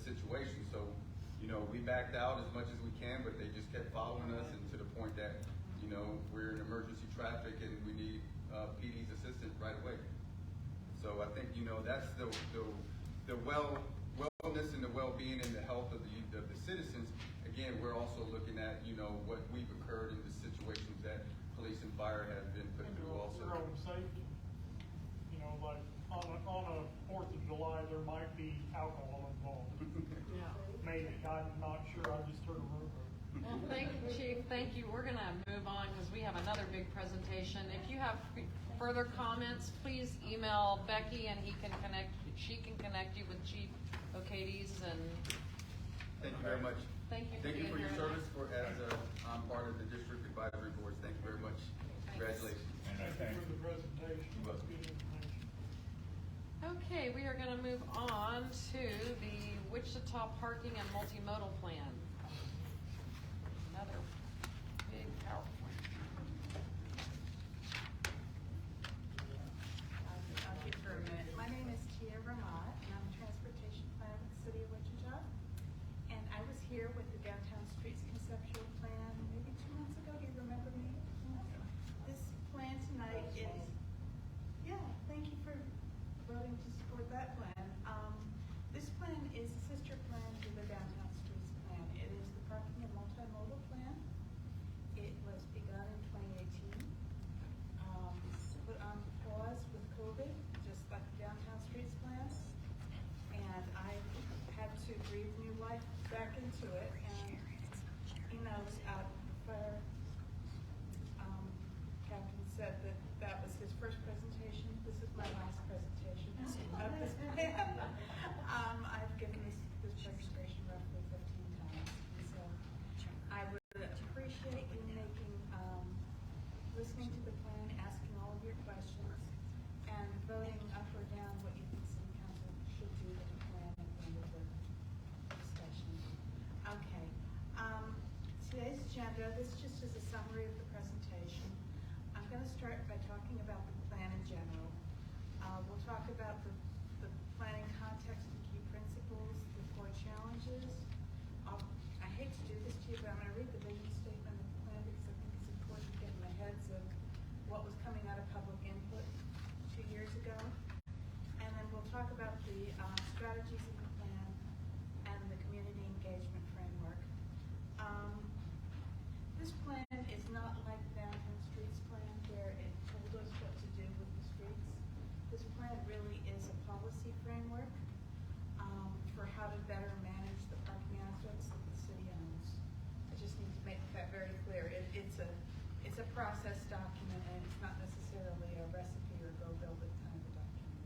situation. So, you know, we backed out as much as we can, but they just kept following us, and to the point that, you know, we're in emergency traffic and we need PD's assistance right away. So I think, you know, that's the wellness and the well-being and the health of the citizens. Again, we're also looking at, you know, what we've occurred in the situations that Chief, thank you. We're gonna move on because we have another big presentation. If you have further comments, please email Becky and she can connect you with Chief O'Cades and. Thank you very much. Thank you. Thank you for your being here. service I'm part of the district advisory boards. Thank you very much. Congratulations. And I Thank thank you for the presentation. You're welcome. Good information. Okay, we are gonna move on to the Wichita Parking and Multimodal Plan. Another big PowerPoint. I'll keep for a minute. My name is Tia Ramat, and I'm a transportation planner with the city of Wichita. And I was here with the Downtown Streets Conceptual Plan maybe 2 months ago. Do you remember me? This plan tonight is, yeah, thank you for voting to support that plan. This plan is a sister plan to the Downtown Streets Plan. It is the parking and multimodal plan. It was begun in 2018. Put on pause with COVID, just like the Downtown Streets Plan. And I had to breathe new life back into it. And, you know, fire captain said that that was his first presentation. This is my last presentation of this plan. I've given this presentation roughly 15 times. And so I would appreciate you listening to the plan, asking all of your questions, and voting up or down what you think city council should do with the plan at the end of the discussion. Okay. Today's agenda, this just is a summary of the presentation. I'm going to start by talking about the plan in general. We'll talk about the planning context and key principles, the core challenges. I hate to do this to you, but I'm going to read the vision statement of the plan because I think it's important to get in the heads of what was coming out of public input 2 years ago. And then we'll talk about the strategies of the plan and the community engagement framework. This plan is not like the Downtown Streets Plan where it told us what to do with the streets. This plan really is a policy framework for how to better manage the parking assets that the city owns. I just need to make that very clear. It's a process document, and it's not necessarily a recipe or go build it kind of a document.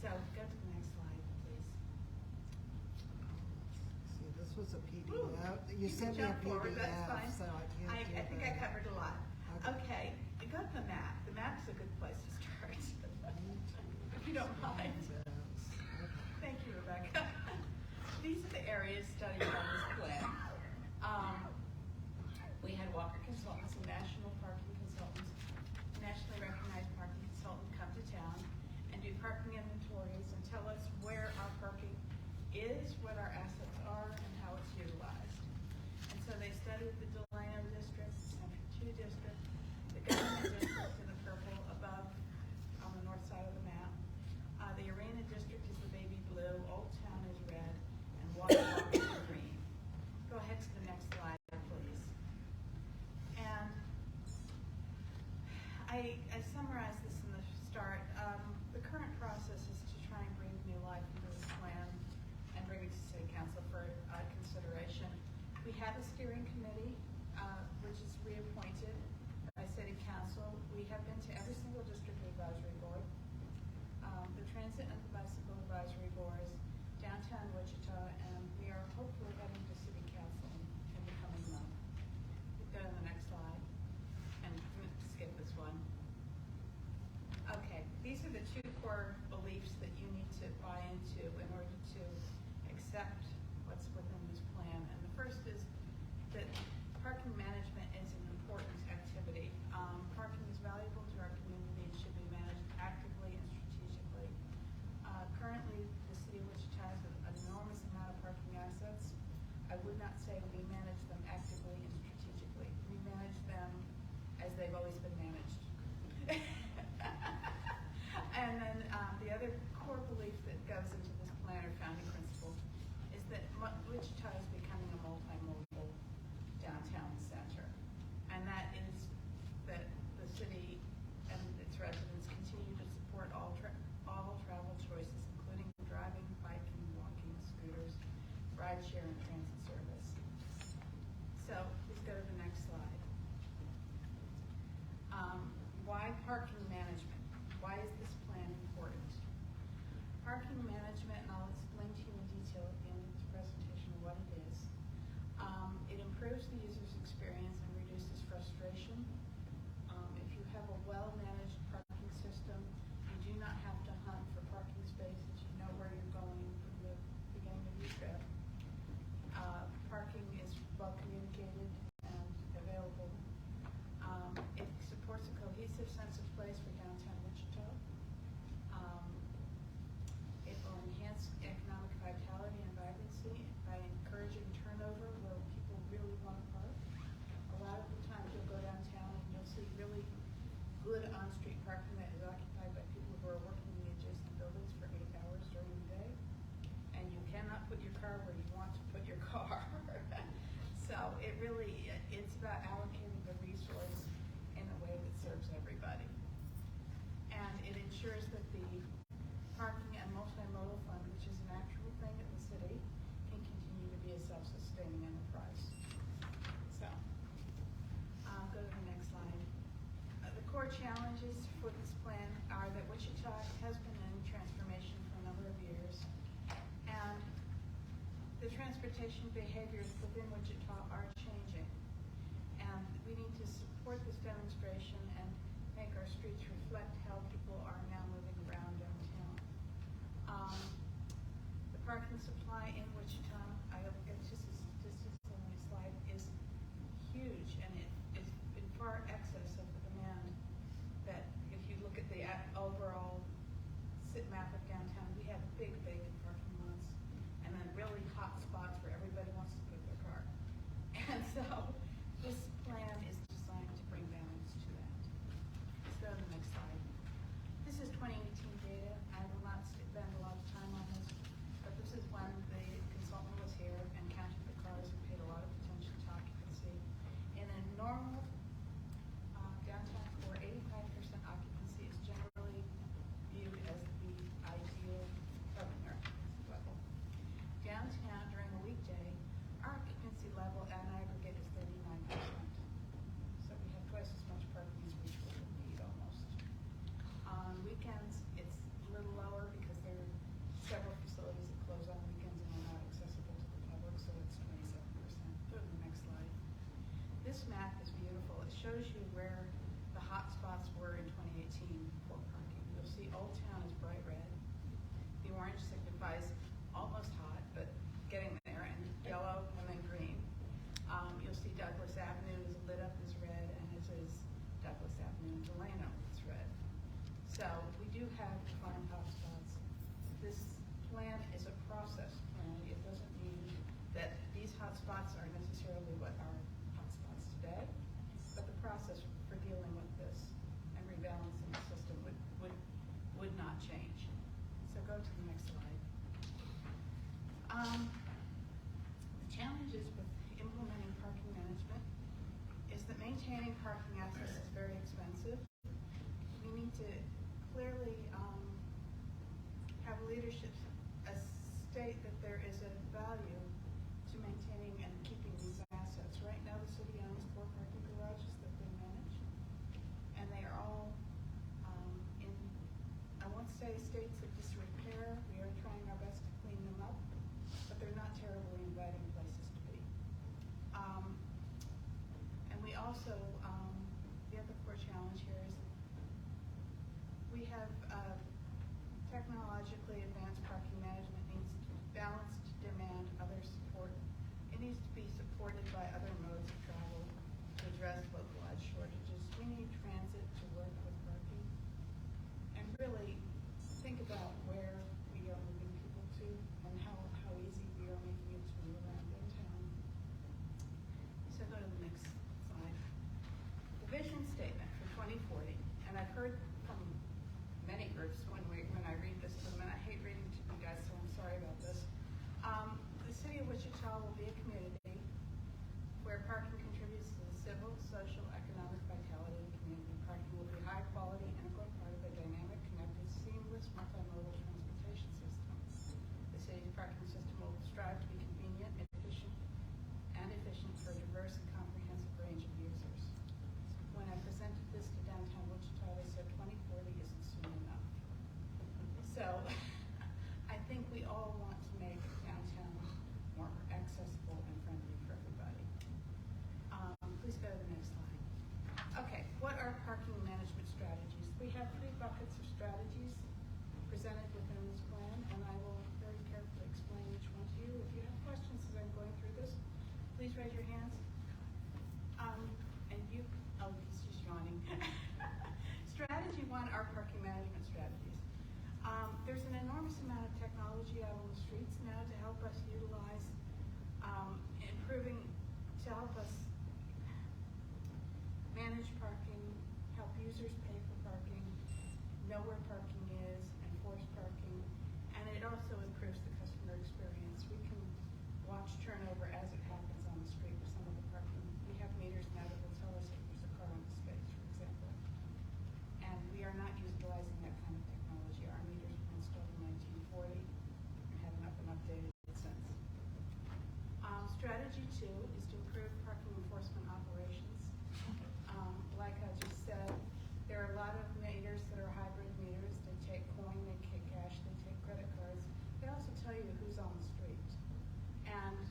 So go to the next slide, please. See, this was a PDF. Ooh, You can sent me a jump forward, that's PDF, fine. so I can't I do think I that. covered a lot. Okay. Okay, you got the map. The map's a good place to start. If you don't mind. Thank you, Rebecca. These are the areas studied on this plan. We had Walker Consultants, a national parking consultant, nationally recognized parking consultant, come to town and do parking inventories and tell us where our parking is, what our assets are, and how it's utilized. And so they studied the Delano district, Century 2 district, the government district in the purple above on the north side of the map. The Arena district is the baby blue, Old Town is red, and Water Walk is green. Go ahead to the next slide, please. And I summarized this in the start. The current process is to try and breathe new life into this plan and bring it to City Council for consideration. We have a steering committee, which is reappointed by City Council. We have been to every single district advisory board, the transit and the bicycle advisory boards, downtown Wichita, and we are hopefully heading to City Council in the coming month. Go to the next slide, and I'm going to skip this one. Okay, these are the two core beliefs that you need to buy into in order to accept what's within this plan. And the first is that parking management is an important activity. Parking is valuable to our community and should be managed actively and strategically. Currently, the city of Wichita has an enormous amount of parking assets. I would not say we manage them actively and strategically. We manage them as they've always been managed. And then the other core belief that goes into this plan or founding principle is that Wichita is becoming a multimodal downtown center. And that is that the city and its residents continue to support all travel choices, including driving, biking, walking, scooters, rideshare, and transit service. So please go to the parking management. Why is this plan important? Parking management, and I'll explain to you in detail at the end of this presentation what it is. It improves the user's experience and reduces frustration. If you have a well-managed parking system, you do not have to hunt for parking spaces. You know where you're going from the beginning of your trip. Parking is well communicated and available. It supports a cohesive sense of place for downtown Wichita. It will enhance economic vitality and vibrancy by encouraging turnover where people really want to park. A lot of the times you'll go downtown and you'll see really good on-street parking that is occupied by people who are working in the adjacent buildings for 8 hours during the day. And you cannot put your car where you want to put your car. So it really, it's about allocating the resource in a way that serves everybody. And it ensures that the parking and multimodal fund, which is an actual thing in the city, can continue to be a self-sustaining enterprise. So, go to the next slide. The core challenges for this plan are that Wichita has been in transformation for a number of years, and the transportation behaviors within Wichita are changing. And we need to support this demonstration and make our streets reflect how people are now moving around downtown. The parking supply in Wichita, it's just a statistics on my slide, is huge, and it is in far excess of the demand. That if you look at the overall map of downtown, we have big vacant parking lots, and then really hot spots where everybody wants to put their car. And so this plan is designed to bring balance to that. Let's go to the next slide. This is 2018 data. I will not spend a lot of time on this, but this is when the consultant was here and counted the cars and paid a lot of attention to occupancy. In a normal downtown core, 85% occupancy is generally viewed as the ideal parking level. Downtown during a weekday, our occupancy level at an aggregate is 39%. So we have twice as much parking as we would need almost. On weekends, it's a little lower because there are several facilities that close on weekends and are not accessible to the public, so it's 27%. Go to the next slide. This map is beautiful. It shows you where the hot spots were in 2018 for parking. You'll see Old Town is bright red. The orange signifies almost hot, but getting there, and yellow and then green. You'll see Douglas Avenue is lit up as red, and as is Douglas Avenue in Delano, it's red. So we do have defined hotspots. This plan is a process plan. It doesn't mean that these hotspots are necessarily what are hotspots today, but the process for dealing with this and rebalancing the system would not change. So go to the next slide. The challenges with implementing parking management is that maintaining parking access is very expensive. We need to clearly have leadership state that there is a value to maintaining and keeping these assets. Right now, the city owns 4 parking garages that they manage, and they are all in, I won't say states of disrepair. We are trying our best to clean them up, but they're not terribly inviting places to be. And we also, the other core challenge here is we have technologically advanced parking management needs balanced demand, other support. It needs to be supported by other modes of travel to address localized shortages. We need transit to work with parking, and really think about where we are moving people to and how easy we are making it to move around downtown. So go to the next slide. The vision statement for 2040, and I've heard from many groups when I read this to them, and I hate reading to you guys, so I'm sorry about this. The city of Wichita will be a community where parking contributes to the civil, social, economic vitality of the community. Parking will be a high quality, integral part of a dynamic, connected, seamless, multimodal transportation system. The city's parking system will strive to be convenient, efficient for a diverse and comprehensive range of users. When I presented this to downtown Wichita, they said, We have 3 buckets of strategies presented within this plan, and I will very carefully explain each one to you. If you have questions as I'm going through this, please raise your hands. And you, oh, he's just yawning. Strategy 1 are parking management strategies. There's an enormous amount of technology out on the streets now to help us utilize to help us manage parking, help users pay for parking, know where parking is, enforce parking, and it also improves the customer experience. We can watch turnover as it happens on the street with some of the parking. We have meters now that will tell us if there's a car on the space, for example. And we are not utilizing that kind of technology. Our meters were installed in 1940 and haven't been updated since. Strategy 2 is to improve parking enforcement operations. Like I just said, there are a lot of meters that are hybrid meters. They take coin, they take cash, they take credit cards. They also tell you who's on the street. And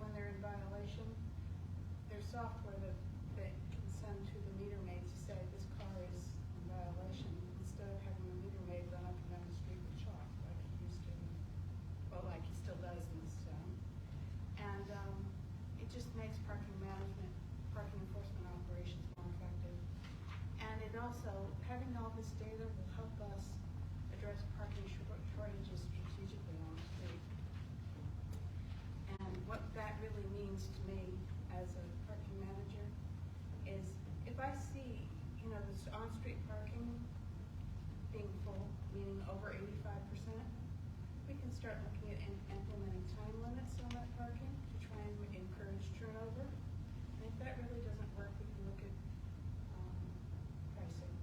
when they're in violation, there's software that can send to the meter maid to say this car is in violation, instead of having the meter maid run up and down the street with chalk like he used to, well, like he still does in this town. And it just makes parking management, parking enforcement operations more effective. And it also, having all this data will help us address parking shortages strategically on the street. And what that really means to me as a parking manager is if I see, this on-street parking being full, meaning over 85%, we can start looking at implementing time limits on that parking to try and encourage turnover. And if that really doesn't work, we can look at pricing.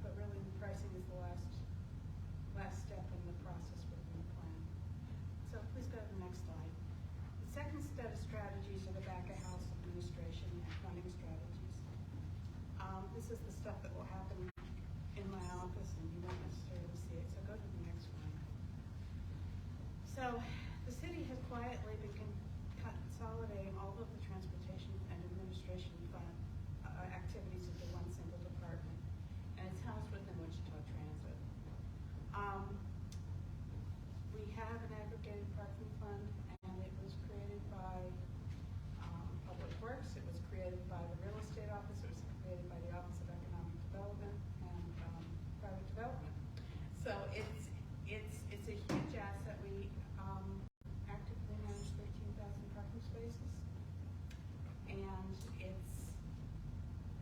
But really, the pricing is the last step in the process within the plan. So please go to the next slide. The second set of strategies are the back-of-house administration and funding strategies. This is the stuff that will happen in my office, and you won't necessarily see it. So go to the next one. So the city has quietly been consolidating all of the transportation and administration fund activities into one single department, and it's housed within Wichita Transit. We have an aggregated parking fund, and it was created by Public Works. It was created by the Real Estate Office. It was created by the Office of Economic Development and Private Development. So it's a huge asset. We actively manage 13,000 parking spaces, and it's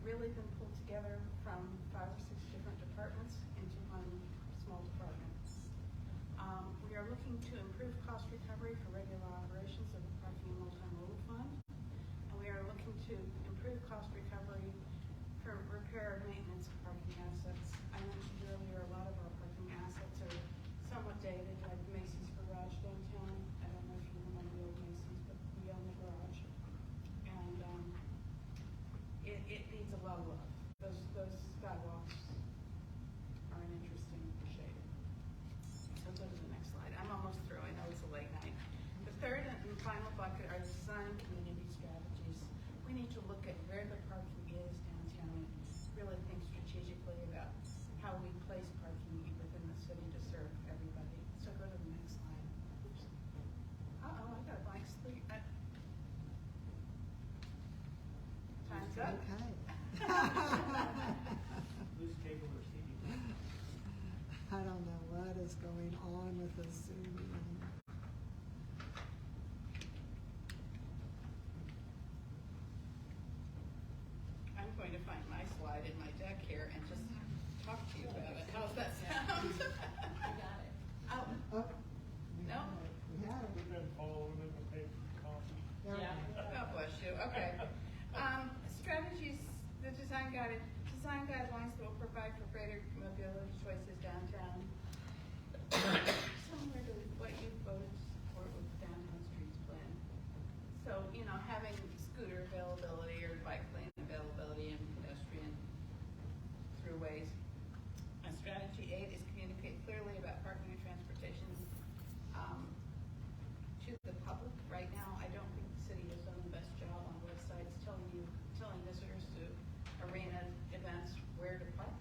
really been pulled together from 5 or 6 different departments into one small department. We are looking to improve cost recovery for regular operations of the parking and multimodal fund, and we are looking to improve cost recovery for repair and maintenance of parking assets. I mentioned earlier a lot of our parking assets are somewhat dated, like Macy's Garage downtown. I don't know if you remember the old Macy's, but we own the garage. And it needs a lot of love. Those skywalks are an interesting shape. So go to the next slide. I'm almost through. I know it's a late night. The third and final bucket are design community strategies. We need to look at where the parking is downtown and really think strategically about how we place parking within the city to serve everybody. So go to the next slide. Oops. Uh-oh, I got a blank slate. Time's up. Okay. Loose cable or CD. I don't know what is going on with this Zoom meeting. I'm going to find my slide in my deck here and just talk to you about it. How's that sound? You got it. Oh, No? we had it. We've been following in the paper copy. There we Yeah. go. God bless you. Okay. Strategies, the design guidelines that will provide for greater mobility choices downtown. Similar to what you voted for with the downtown streets plan. So, having scooter availability or bike lane availability and pedestrian throughways. Strategy 8 is communicate clearly about parking and transportation to the public. Right now, I don't think the city has done the best job on websites telling visitors to arena events where to park.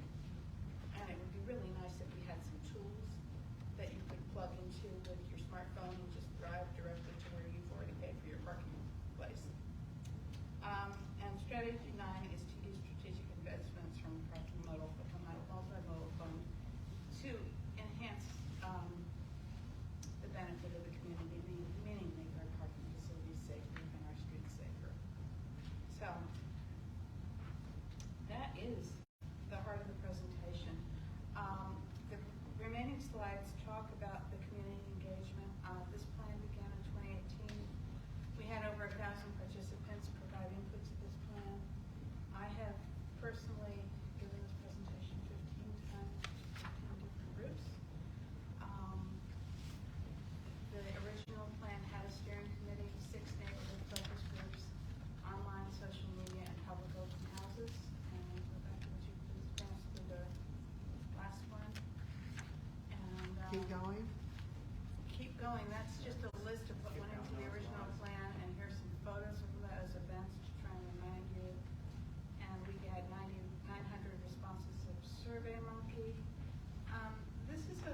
going, that's just a list of what went into the original plan, and here's some photos of those events to try and remind you. And we had 900 responses of Survey Monkey. This is a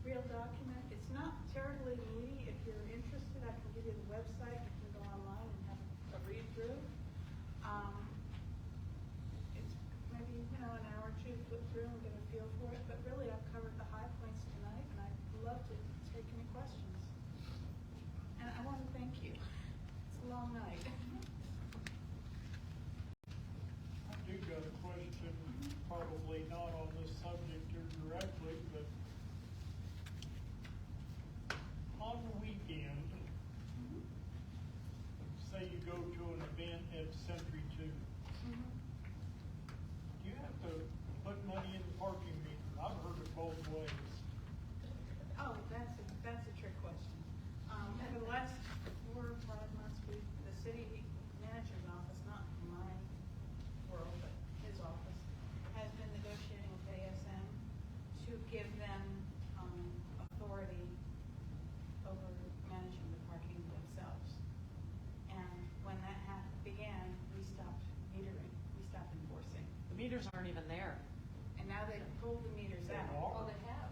real document. It's not terribly meaty. If you're interested, I can give you the website. You can go online and have a read through. It's maybe, an hour or two to flip through and get a feel for it, but really I've covered the high points tonight, and I'd love to take any questions. And I want to thank you. It's a long night. I do got a question, probably not on this subject here directly, but on the weekend, say you go to an event at Century 2, do you have to put money in the parking meter? I've heard it both ways. Oh, that's a trick question. Over the last 4 or 5 months, the city manager's office, not my world, but his office, has been negotiating with ASM to give them authority over managing the parking themselves. And when that began, we stopped metering, we stopped enforcing. The meters aren't even there. And now they've pulled the meters out. Oh, they have.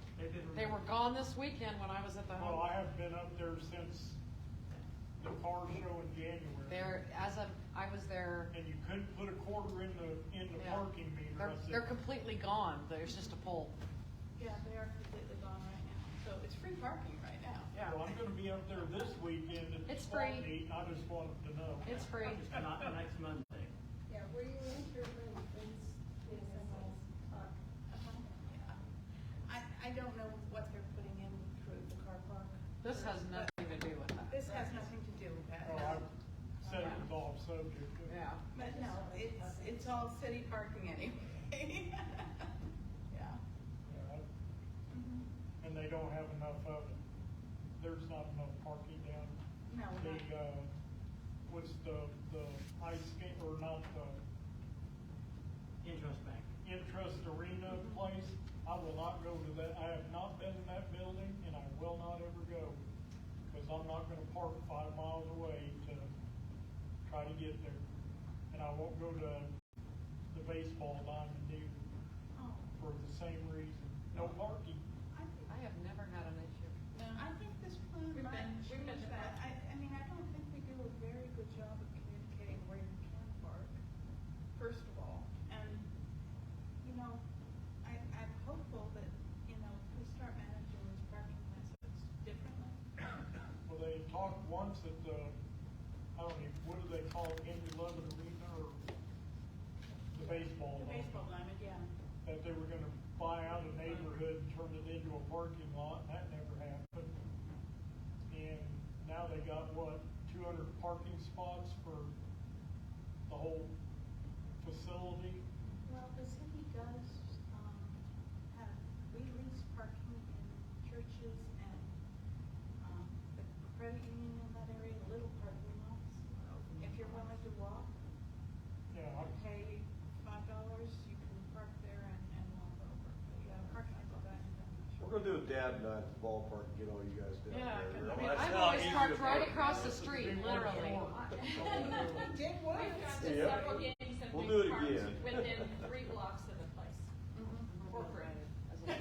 They were gone this weekend when I was at the home. Well, I haven't been up there since the car show in January. I was there. And you couldn't put a quarter in the Yeah. parking meter. I said, They're completely gone. There's just a pole. Yeah, they are completely gone right now. So it's free parking right now. Yeah. Well, I'm gonna be up there this weekend at the It's swap free. meet, and I just wanted to know. It's free. Not next Monday. Yeah, were you in here when talked? I don't know what they're putting in through the car park. This has nothing to do with that. This has nothing to do with that. Oh, I said it was off subject. Yeah. But no, it's all city parking anyway. Yeah. And they don't have enough of it. There's not enough parking down. No, The, not. what's the ice skate, or not the Interest Bank. Interest Arena place? I will not go to that. I have not been in that building, and I will not ever go, because I'm not gonna park 5 miles away to try to get there. And I won't go to the baseball diamond either, Oh, for the same reason. No parking. I have never had an issue. I think this plan We've might been change to that. I mean, I don't think we do a very good job of communicating where you can park, first of all. And, I'm hopeful that, if we start managing these parking methods differently. Well, they talked once at the, I don't even, what do they call it, Henry Lovett Arena, or the baseball? The baseball diamond, yeah. That they were gonna buy out a neighborhood and turn it into a parking lot, and that never happened. And now they got, 200 parking spots for the whole facility? Well, the city does, we lease parking in churches and, the credit union in that area, little parking lots. If you're willing to walk, Yeah, pay $5, you can park there and walk over. Yeah, parking at the diamond, I'm not sure. We're gonna do a dab night at the ballpark and get all you guys down Yeah, there. I mean, That's I've how always easy parked to right park. across the street, literally. Did work. We've got Yeah. several games and We'll we've do it parked again. within 3 blocks of the place. Corporate as well.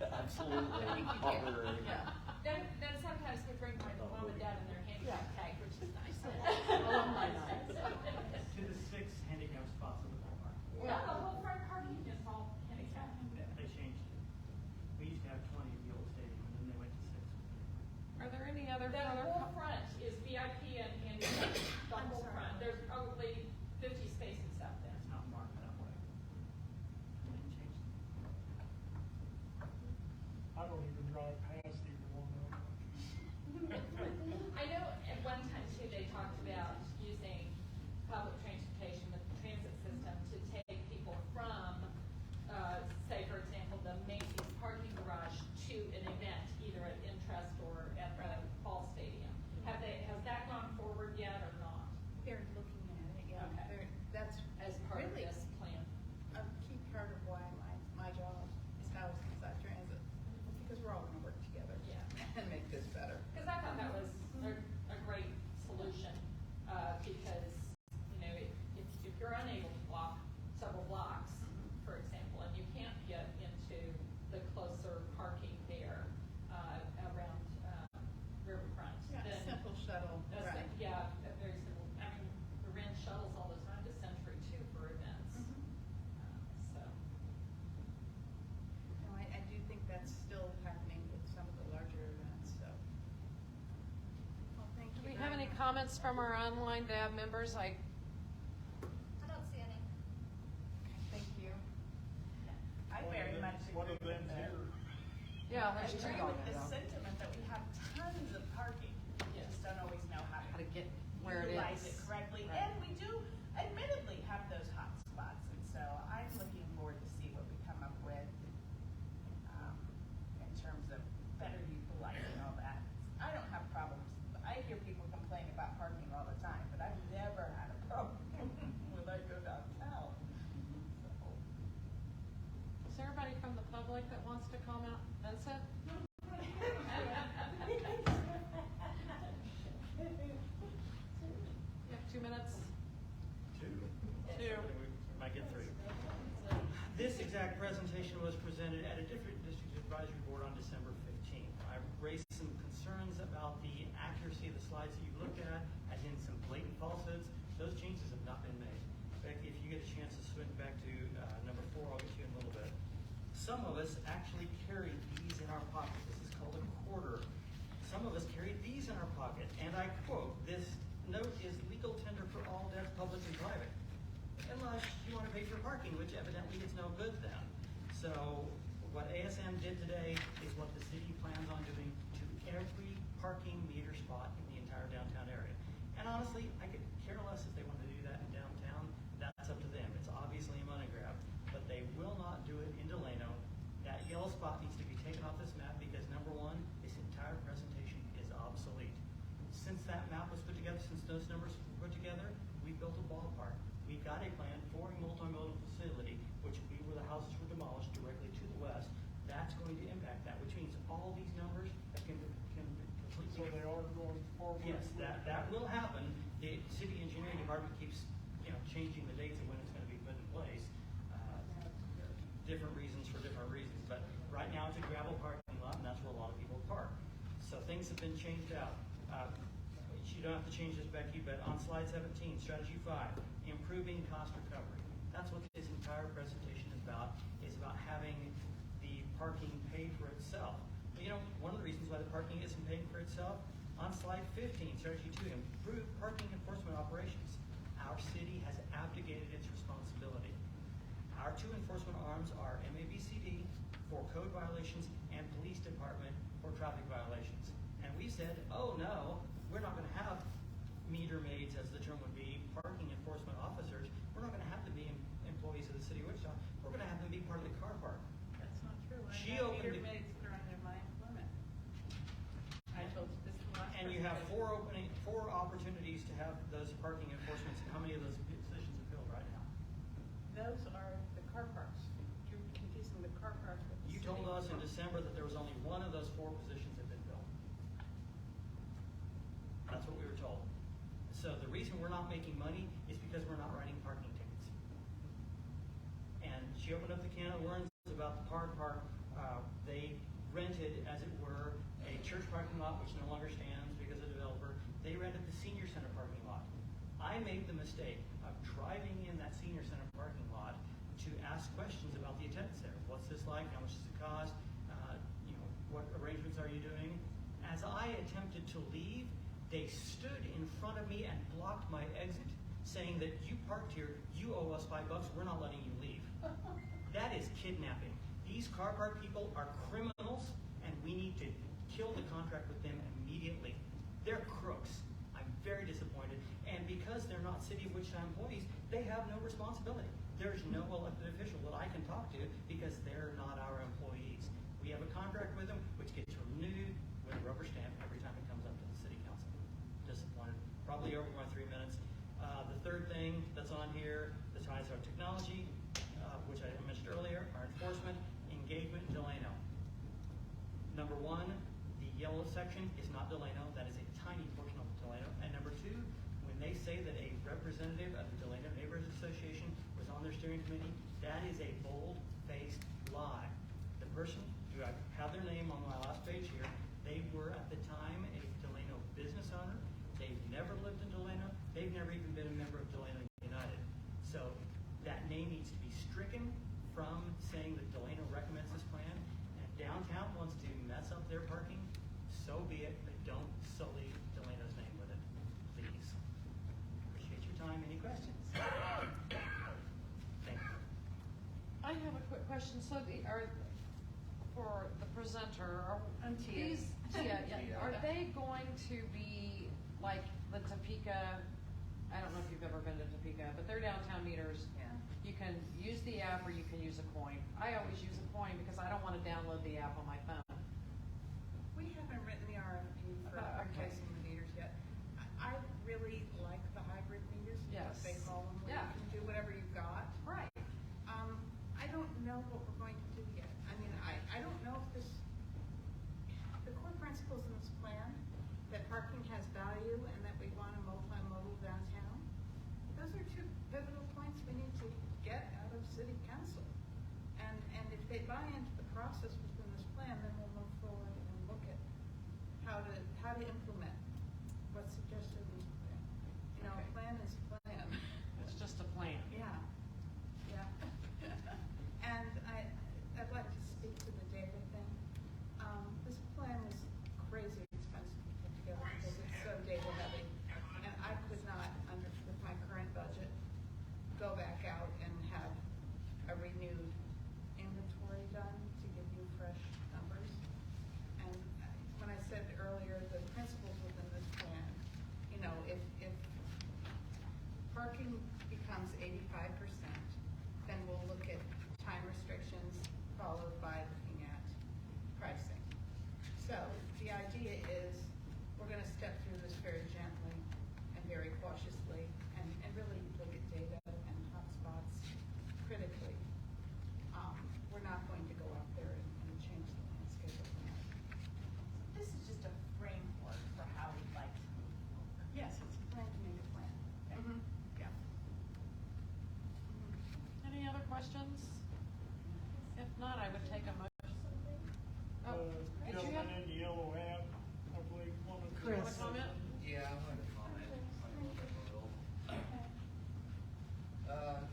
Absolutely. Operating. Yeah. Then sometimes we bring my mom and dad in their handicap tag, which is nice. Oh, my nice. To the 6 handicap spots of the ballpark. Yeah, the whole front parking is all handicap. They changed it. We used to have 20 at the old stadium, and then they went to 6. Are there any other The further whole front is VIP and handicap, the whole front. There's probably 50 spaces out there. It's not marked that way. And they changed it. I don't even drive past either one of them. I know at one time too, they talked about comments from our online DAB members? I don't see any. Thank you. I very much One agree of them's with here. Yeah, I there's two agree on with there the now. sentiment that we have tons of parking. We just don't always know how How to to get where it utilize is. it correctly. Right. And we do admittedly have those hot spots. And so I'm looking forward to see what we come up with in terms of better utilizing all that. I don't have problems. I hear people complain about parking all the time, but I've never had a problem when I go downtown. So. Is there anybody from the public that wants to comment? Vincent? You have 2 minutes? Two. Two. Might get three. This exact presentation was presented at a different district advisory board on December 15th. I raised some concerns about the accuracy of the slides that you looked at, as in some blatant falsehoods. Those changes have not been made. Becky, if you get a chance to swing back to number 4, I'll get you in a little bit. Some of us actually carry these in our pocket. This is called a quarter. Some of us carry these in our pocket, and I quote, "This note is legal tender for all debts, public and private, unless you want to pay for parking," which evidently is no good then. So what ASM did today is what the city plans on doing to every parking meter spot in the entire downtown area. And honestly, I could care less if they want to do that in downtown. That's up to them. It's obviously a money grab, but they will not do it in Delano. That yellow spot needs to be taken off this map because, number one, this entire presentation is obsolete. Since that map was put together, since those numbers were put together, we built a ballpark. We got a plan for a multimodal facility, which would be where the houses were demolished directly to the west. That's going to impact that, which means all these numbers can completely. So they are going forward. Yes, that will happen. The city engineering department keeps, changing the dates of when it's going to be put in place. Different reasons for different reasons, but right now it's a gravel parking lot, and that's where a lot of people park. So things have been changed out. You don't have to change this, Becky, but on slide 17, strategy 5, improving cost recovery. That's what this entire presentation is about having the parking pay for itself. But one of the reasons why the parking isn't paying for itself, on slide 15, strategy 2, improve parking enforcement operations. Our city has abdicated its responsibility. Our 2 enforcement arms are MABCD for code violations and police department for traffic violations. And we said, oh no, we're not going to have meter maids, as the term would be, parking enforcement officers. We're not going to have them be employees of the city of Wichita. We're going to have them be part of the car park. That's not true. She I have opened meter it- maids that are under my employment. I told this is the last. And you have presentation. 4 opportunities to have those parking enforcements. How many of those positions are filled right now? Those are the car parks. You're confusing the car park with the You city. told us in December that there was only one of those 4 positions that had been filled. That's what we were told. So the reason we're not making money is because we're not writing parking tickets. And she opened up the can of worms about the park. They rented, as it were, a church parking lot, which no longer stands because of the developer. They rented the senior center parking lot. I made the mistake of driving in that senior center parking lot to ask questions about the attendance there. What's this like? How much does it cost? What arrangements are you doing? As I attempted to leave, they stood in front of me and blocked my exit, saying that you parked here, you owe us $5, we're not letting you leave. That is kidnapping. These car park people are criminals, and we need to kill the contract with them immediately. They're crooks. I'm very disappointed. And because they're not City of Wichita employees, they have no responsibility. There's no elected official that I can talk to because they're not our employees. We have a contract with them, which gets renewed with a rubber stamp every time it comes up to the city council. Disappointed. Probably over my 3 minutes. The third thing that's on here, the ties our technology, which I mentioned earlier, our enforcement, engagement, Delano. Number 1, the yellow section is not Delano. That is a tiny portion of Delano. And number 2, when they say that a representative of the Delano Neighborhood Association was on their steering committee, that is a bold-faced lie. The person who I have their name on my last page here, they were at the time a Delano business owner. They've never lived in Delano. They've never even been a member of Delano United. So that name needs to be stricken from saying that Delano recommends this plan. And if downtown wants to mess up their parking, so be it, but don't sully Delano's name with it, please. time. Any questions? Thank you. I have a quick question. So for the presenter, are I'm Tia. are they going to be like the Topeka? I don't know if you've ever been to Topeka, but they're downtown meters. Yeah. You can use the app or you can use a coin. I always use a coin because I don't want to download the app on my phone. We haven't written the RFP for Okay. replacing the meters yet. I really like the hybrid meters. Yes. They call them, where Yeah. you can do whatever you've got. Right. I don't know what we're going to do yet. I mean, I don't know if the core principles in this plan, that parking has value and that we want a multimodal downtown, those are two pivotal points we need to get out of city council. And if they buy into the process within this plan, then we'll move forward and look at how to implement what's suggested in this plan. You know, a plan is a plan. It's just a plan. Yeah, yeah. And I'd like to speak to the data thing. This plan is crazy expensive to put together because it's so data heavy. And I could not, with my current budget, go back out and have a renewed inventory done to give you fresh numbers. And when I said earlier, the principles within this plan, you know, if parking becomes 85%, then we'll look at time restrictions followed by looking at pricing. So the idea is we're going to step through this very gently and very cautiously and really look at data and hotspots critically. We're not going to go out there and change the landscape of the map. This is just a framework for how we'd like to move forward. Yes, it's a plan to make a plan. Mhm. Yeah. Any other questions? If not, I would take a motion. Oh, did you have? Gentleman in the yellow hat, I believe, one of the. You want to comment? Yeah, I wanted to comment.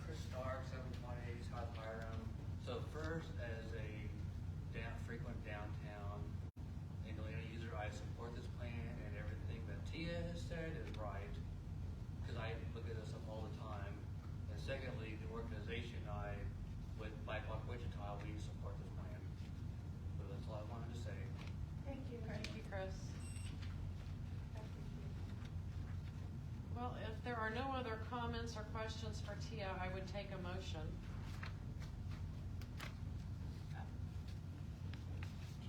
Chris Stark, 7.8 South Hiram. So first, as a frequent downtown Indiana user, I support this plan, and everything that Tia has said is right, because I look at this up all the time. And secondly, the organization with Blackhawk Wichita, we support this plan. So that's all I wanted to say. Thank you. Thank you, Chris. Well, if there are no other comments or questions for Tia, I would take a motion.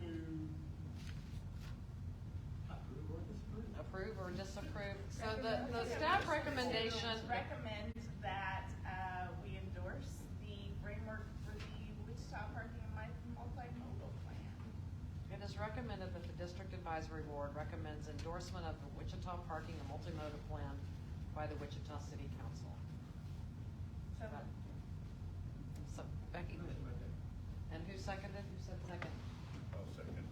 To Approve or disapprove. So the staff recommendation. Recommend that we endorse the framework for the Wichita Parking and Multimodal Plan. It is recommended that the District Advisory Board recommends endorsement of the Wichita Parking and Multimodal Plan by the Wichita City Council. So Becky, and who seconded? Who said second? I'll second.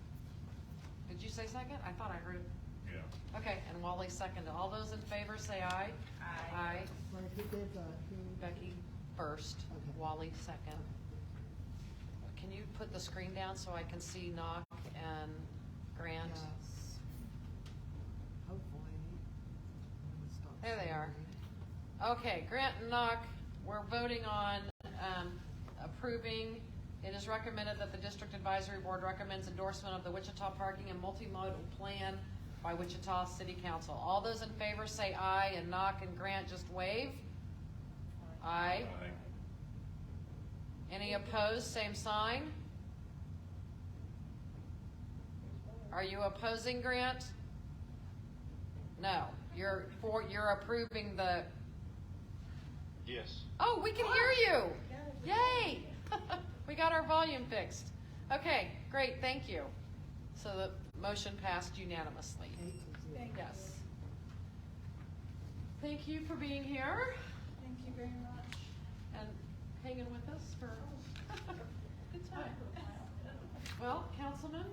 Did you say second? I thought I heard. Yeah. Okay, and Wally seconded. All those in favor say aye. Aye. Aye. Right, who gave that? Becky first, Okay. Wally second. Can you put the screen down so I can see Knock and Grant? Yes. Hopefully. Stop There they are. sharing. Okay, Grant and Knock, we're voting on approving. It is recommended that the District Advisory Board recommends endorsement of the Wichita Parking and Multimodal Plan by Wichita City Council. All those in favor say aye, and Knock and Grant just wave. Aye. Aye. Any opposed, same sign. Are you opposing, Grant? No, you're approving the. Yes. Oh, we can hear you. Yay! We got our volume fixed. Okay, great, thank you. So the motion passed unanimously. 8-0. Yes. Thank you for being here Thank you very much. and hanging with us for good time. Well, Councilman,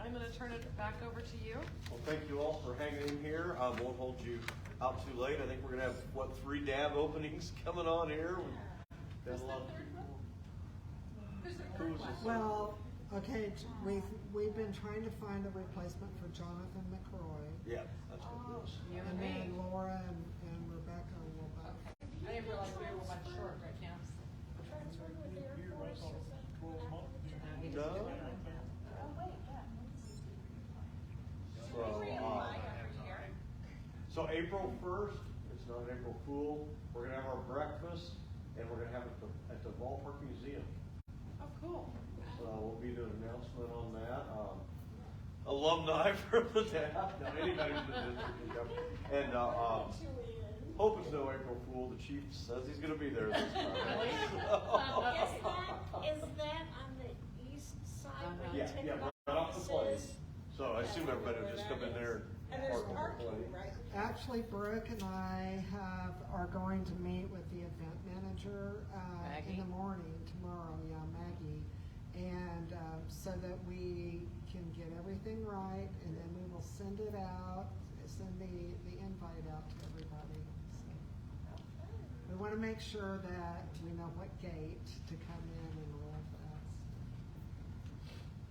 I'm going to turn it back over to you. Well, thank you all for hanging in here. I won't hold you out too late. I think we're gonna have, 3 DAB openings coming on here. We've got a lot of people. Who was this? Well, okay, we've been trying to find a replacement for Jonathan McCroy. Yeah, that's what it was. You And then Laura and Rebecca will both. I didn't realize we were one short right now. Transferred with the Air Force, is that No. Oh, wait, yeah. So, so April 1st, it's not an April Fool, we're gonna have our breakfast, and we're gonna have it at the Ballpark Museum. Oh, cool. So we'll be doing an announcement on that. Alumni from the DAP, no, anybody from the district can come. And, hope it's no April Fool, the chief says he's gonna be there this time. Is that on the east side? when you Yeah, take yeah, off right off the plane. buses? So I assume everybody will just come in there And and there's park on the parking, plane. right? Actually, Brooke and I are going to meet with the event manager in Maggie? the morning tomorrow, yeah, Maggie. And so that we can get everything right, and then we will send it out, send the invite out to everybody. So, we want to make sure that we know what gate to come in and all of that.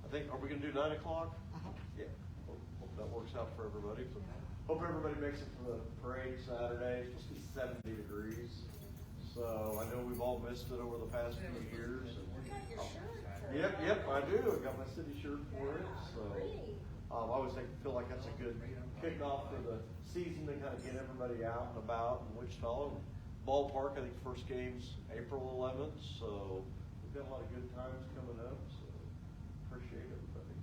I think, are we gonna do 9 o'clock? Uh-huh. Yeah, hope that works out for everybody. So, hope everybody makes it to the parade Saturday. It's supposed to be 70 degrees. So I know we've all missed it over the past few years. And, You got your shirt for it. Yep, I do. I got my city shirt for it. So I always feel like that's a good kickoff for the season to kind of get everybody out and about in Wichita. And Ballpark, I think first game's April 11th. So we've got a lot of good times coming up. So appreciate everybody.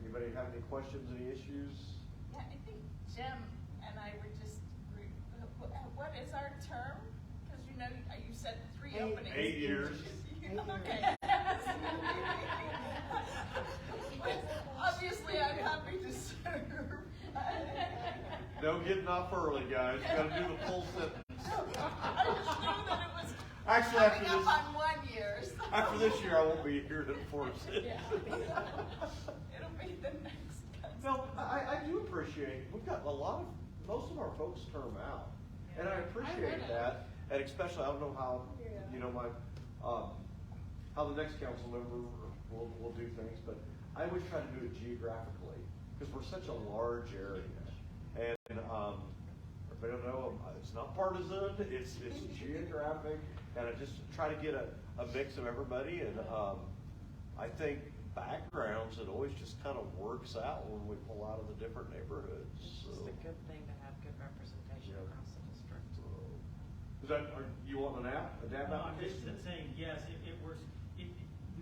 Anybody have any questions, any issues? Yeah, I think Jim and I were just, what is our term? Because you know, you said 3 openings. 8 years. Okay. Obviously, I'm happy to serve. No getting off early, guys. You gotta do the full sentence. I was sure that it was Actually, coming up on 1 year. So. After this year, I won't be here to enforce it. Yeah. It'll be the next. No, I do appreciate, we've got most of our folks term out. And I appreciate that. And especially, I don't know how, how the next council member will do things, but I always try to do it geographically, because we're such a large area. And, everybody will know, it's not partisan, it's geographic, and I just try to get a mix of everybody, and, I think backgrounds, it always just kind of works out when we pull out of the different neighborhoods. It's just a good thing to have good representation across the district. Is that, you want an app, a DAP No, I'm just application? saying, yes, it works, we've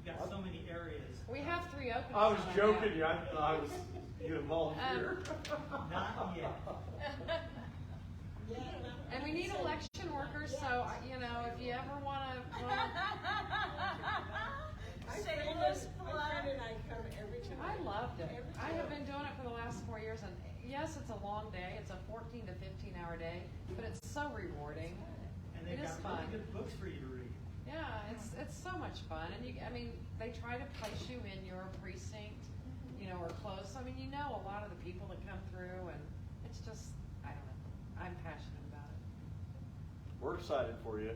got so many areas. We have 3 openings. I was on joking, that. I was, you know, volunteer. Not yet. And we need election workers, so, if you ever wanna Shameless plug. And I come every time. I loved it. Every I have time. been doing it for the last 4 years, and yes, it's a long day. It's a 14 to 15 hour day, but it's so rewarding. And they've It is got fun. really good books for you to read. Yeah, it's so much fun, and they try to place you in your precinct, or close. I mean, a lot of the people that come through, and it's just, I don't know. I'm passionate about it. We're excited for you.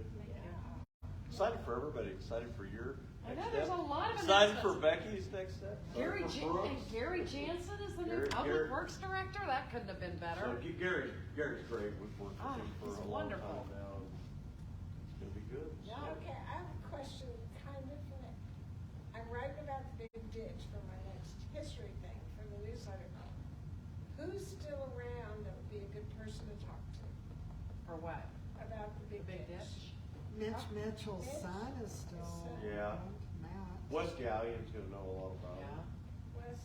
Excited for everybody, excited for your I next know, step. there's a lot of Excited for announcements. Becky's next step. Gary Excited for Brooks. Gary Jansen is the new Gary- Public Works Director. That couldn't have been better. So Gary's great, we've worked with him for he's a long time wonderful. now. It's gonna be good. Yeah. Okay, I have a question, kind of, I'm writing about the big ditch for my next history thing for the news article. Who's still around that would be a good person to talk to For what? about the big Big ditch? ditch? Mitch Mitchell's son is still Yeah. around, Matt. Wes Galleon's gonna know a lot about it. Yeah. Wes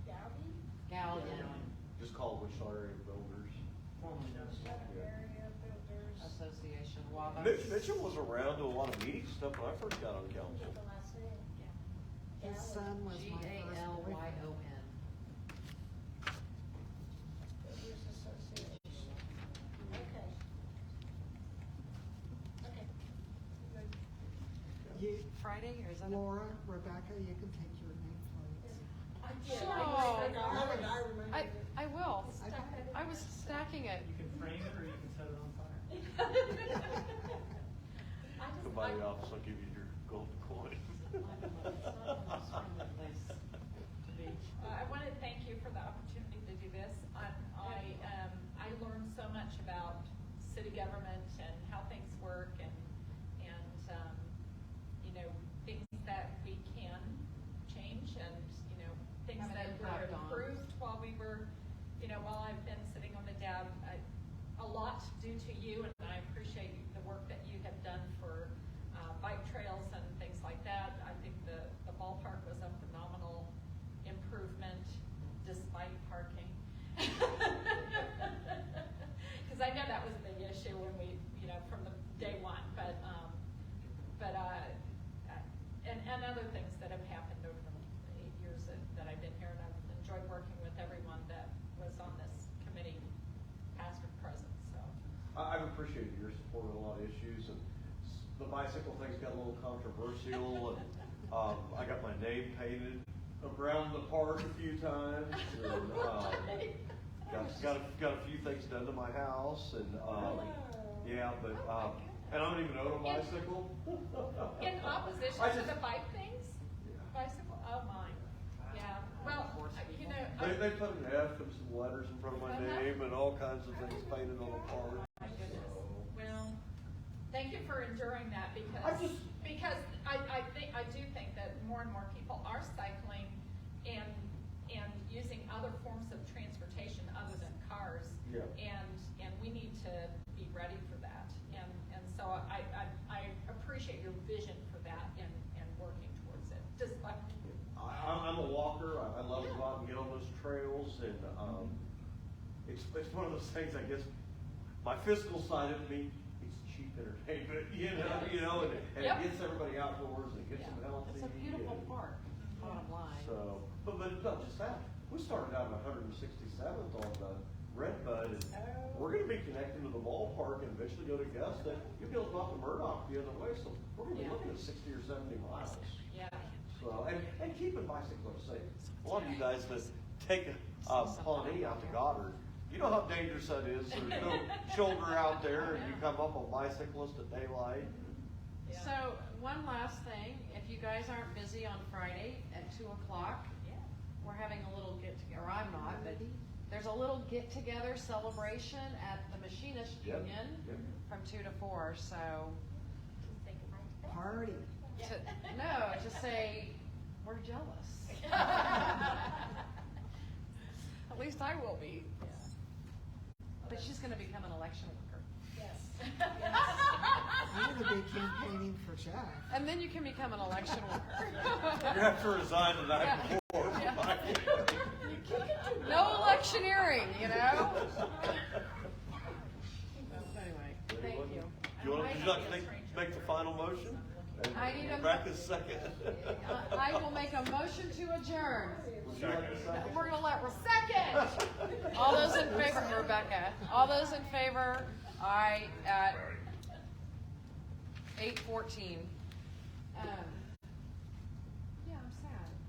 Galvey? Gallion Just call it Wichita Area Builders. Formerly known as Area Builders. Association, WABA. Mitch Mitchell was around to a lot of meeting stuff when I first got on council. The last name. His son was my first boyfriend. Galyon. Builders Association. Okay. Okay. Good. You, Friday, or is that? Laura, Rebecca, you can take your name, please. Sure. I remember. I will. I was stacking it. You can frame it or you can set it on fire. Come by the office, I'll give you your gold coin. I want to thank you for the opportunity to do this. I learned so much city government and how things work and you know, things that we can change and, you know, things Have an that were impact on. improved while we were, you know, while I've been sitting on the DAB. A lot due to you, and I appreciate the work that you have done for bike trails and things like that. I think the ballpark was a phenomenal improvement despite parking. Because I know that was a big issue when we, you know, from the day one, and other things that have happened over the 8 years that I've been here, and I've enjoyed working with everyone that was on this committee, past or present, so. I've appreciated your support on a lot of issues, and the bicycle thing's got a little controversial, and I got my name painted around the park a few times, and got a few things done to my house, and yeah, but and I don't even own a bicycle. In opposition to the bike things? Bicycle, oh my, yeah, well, you know. They put an F and some letters in front of my name and all kinds of things painted on the park. My goodness. Well, thank you for enduring that because I do think that more and more people are cycling and using other forms of transportation other than cars. Yeah. And we need to be ready for that. And so I appreciate your vision for that and working towards it. I'm a walker. I love to go out and get on those trails, and it's one of those things. I guess my fiscal side of me, it's cheap entertainment, you know, and Yep. it gets everybody outdoors and it gets them healthy. It's a beautiful and- park, bottom line. So, but it's not just that. We started out at 167th on the Redbud, and we're going to be connecting to the ballpark and eventually go to Augusta. You'll be able to go out to Murdoch the other way, so we're going to be looking at 60 or 70 miles. Yeah. So, and keeping bicyclists safe. A lot of you guys that take a Pawnee out to Goddard, you know how dangerous that is. There's no shoulder out there, and you come up on bicyclist at daylight. So, one last thing, if you guys aren't busy on Friday at 2 o'clock, we're having a little get-together, or I'm not, but there's a little get-together celebration at the Machinist Yep. Union from 2 to 4, so. Party. No, just say, we're jealous. At least I will be. But she's gonna become an election worker. Yes. I'm gonna be campaigning for Jeff. And then you can become an election worker. You have to resign the night before. No electioneering, you know? Anyway, thank you. Would you like to make the final motion? I need a- Back a second. I will make a motion to adjourn. Would you like a second? We're gonna let second. All those in favor, Rebecca, all those in favor, aye, at 8:14.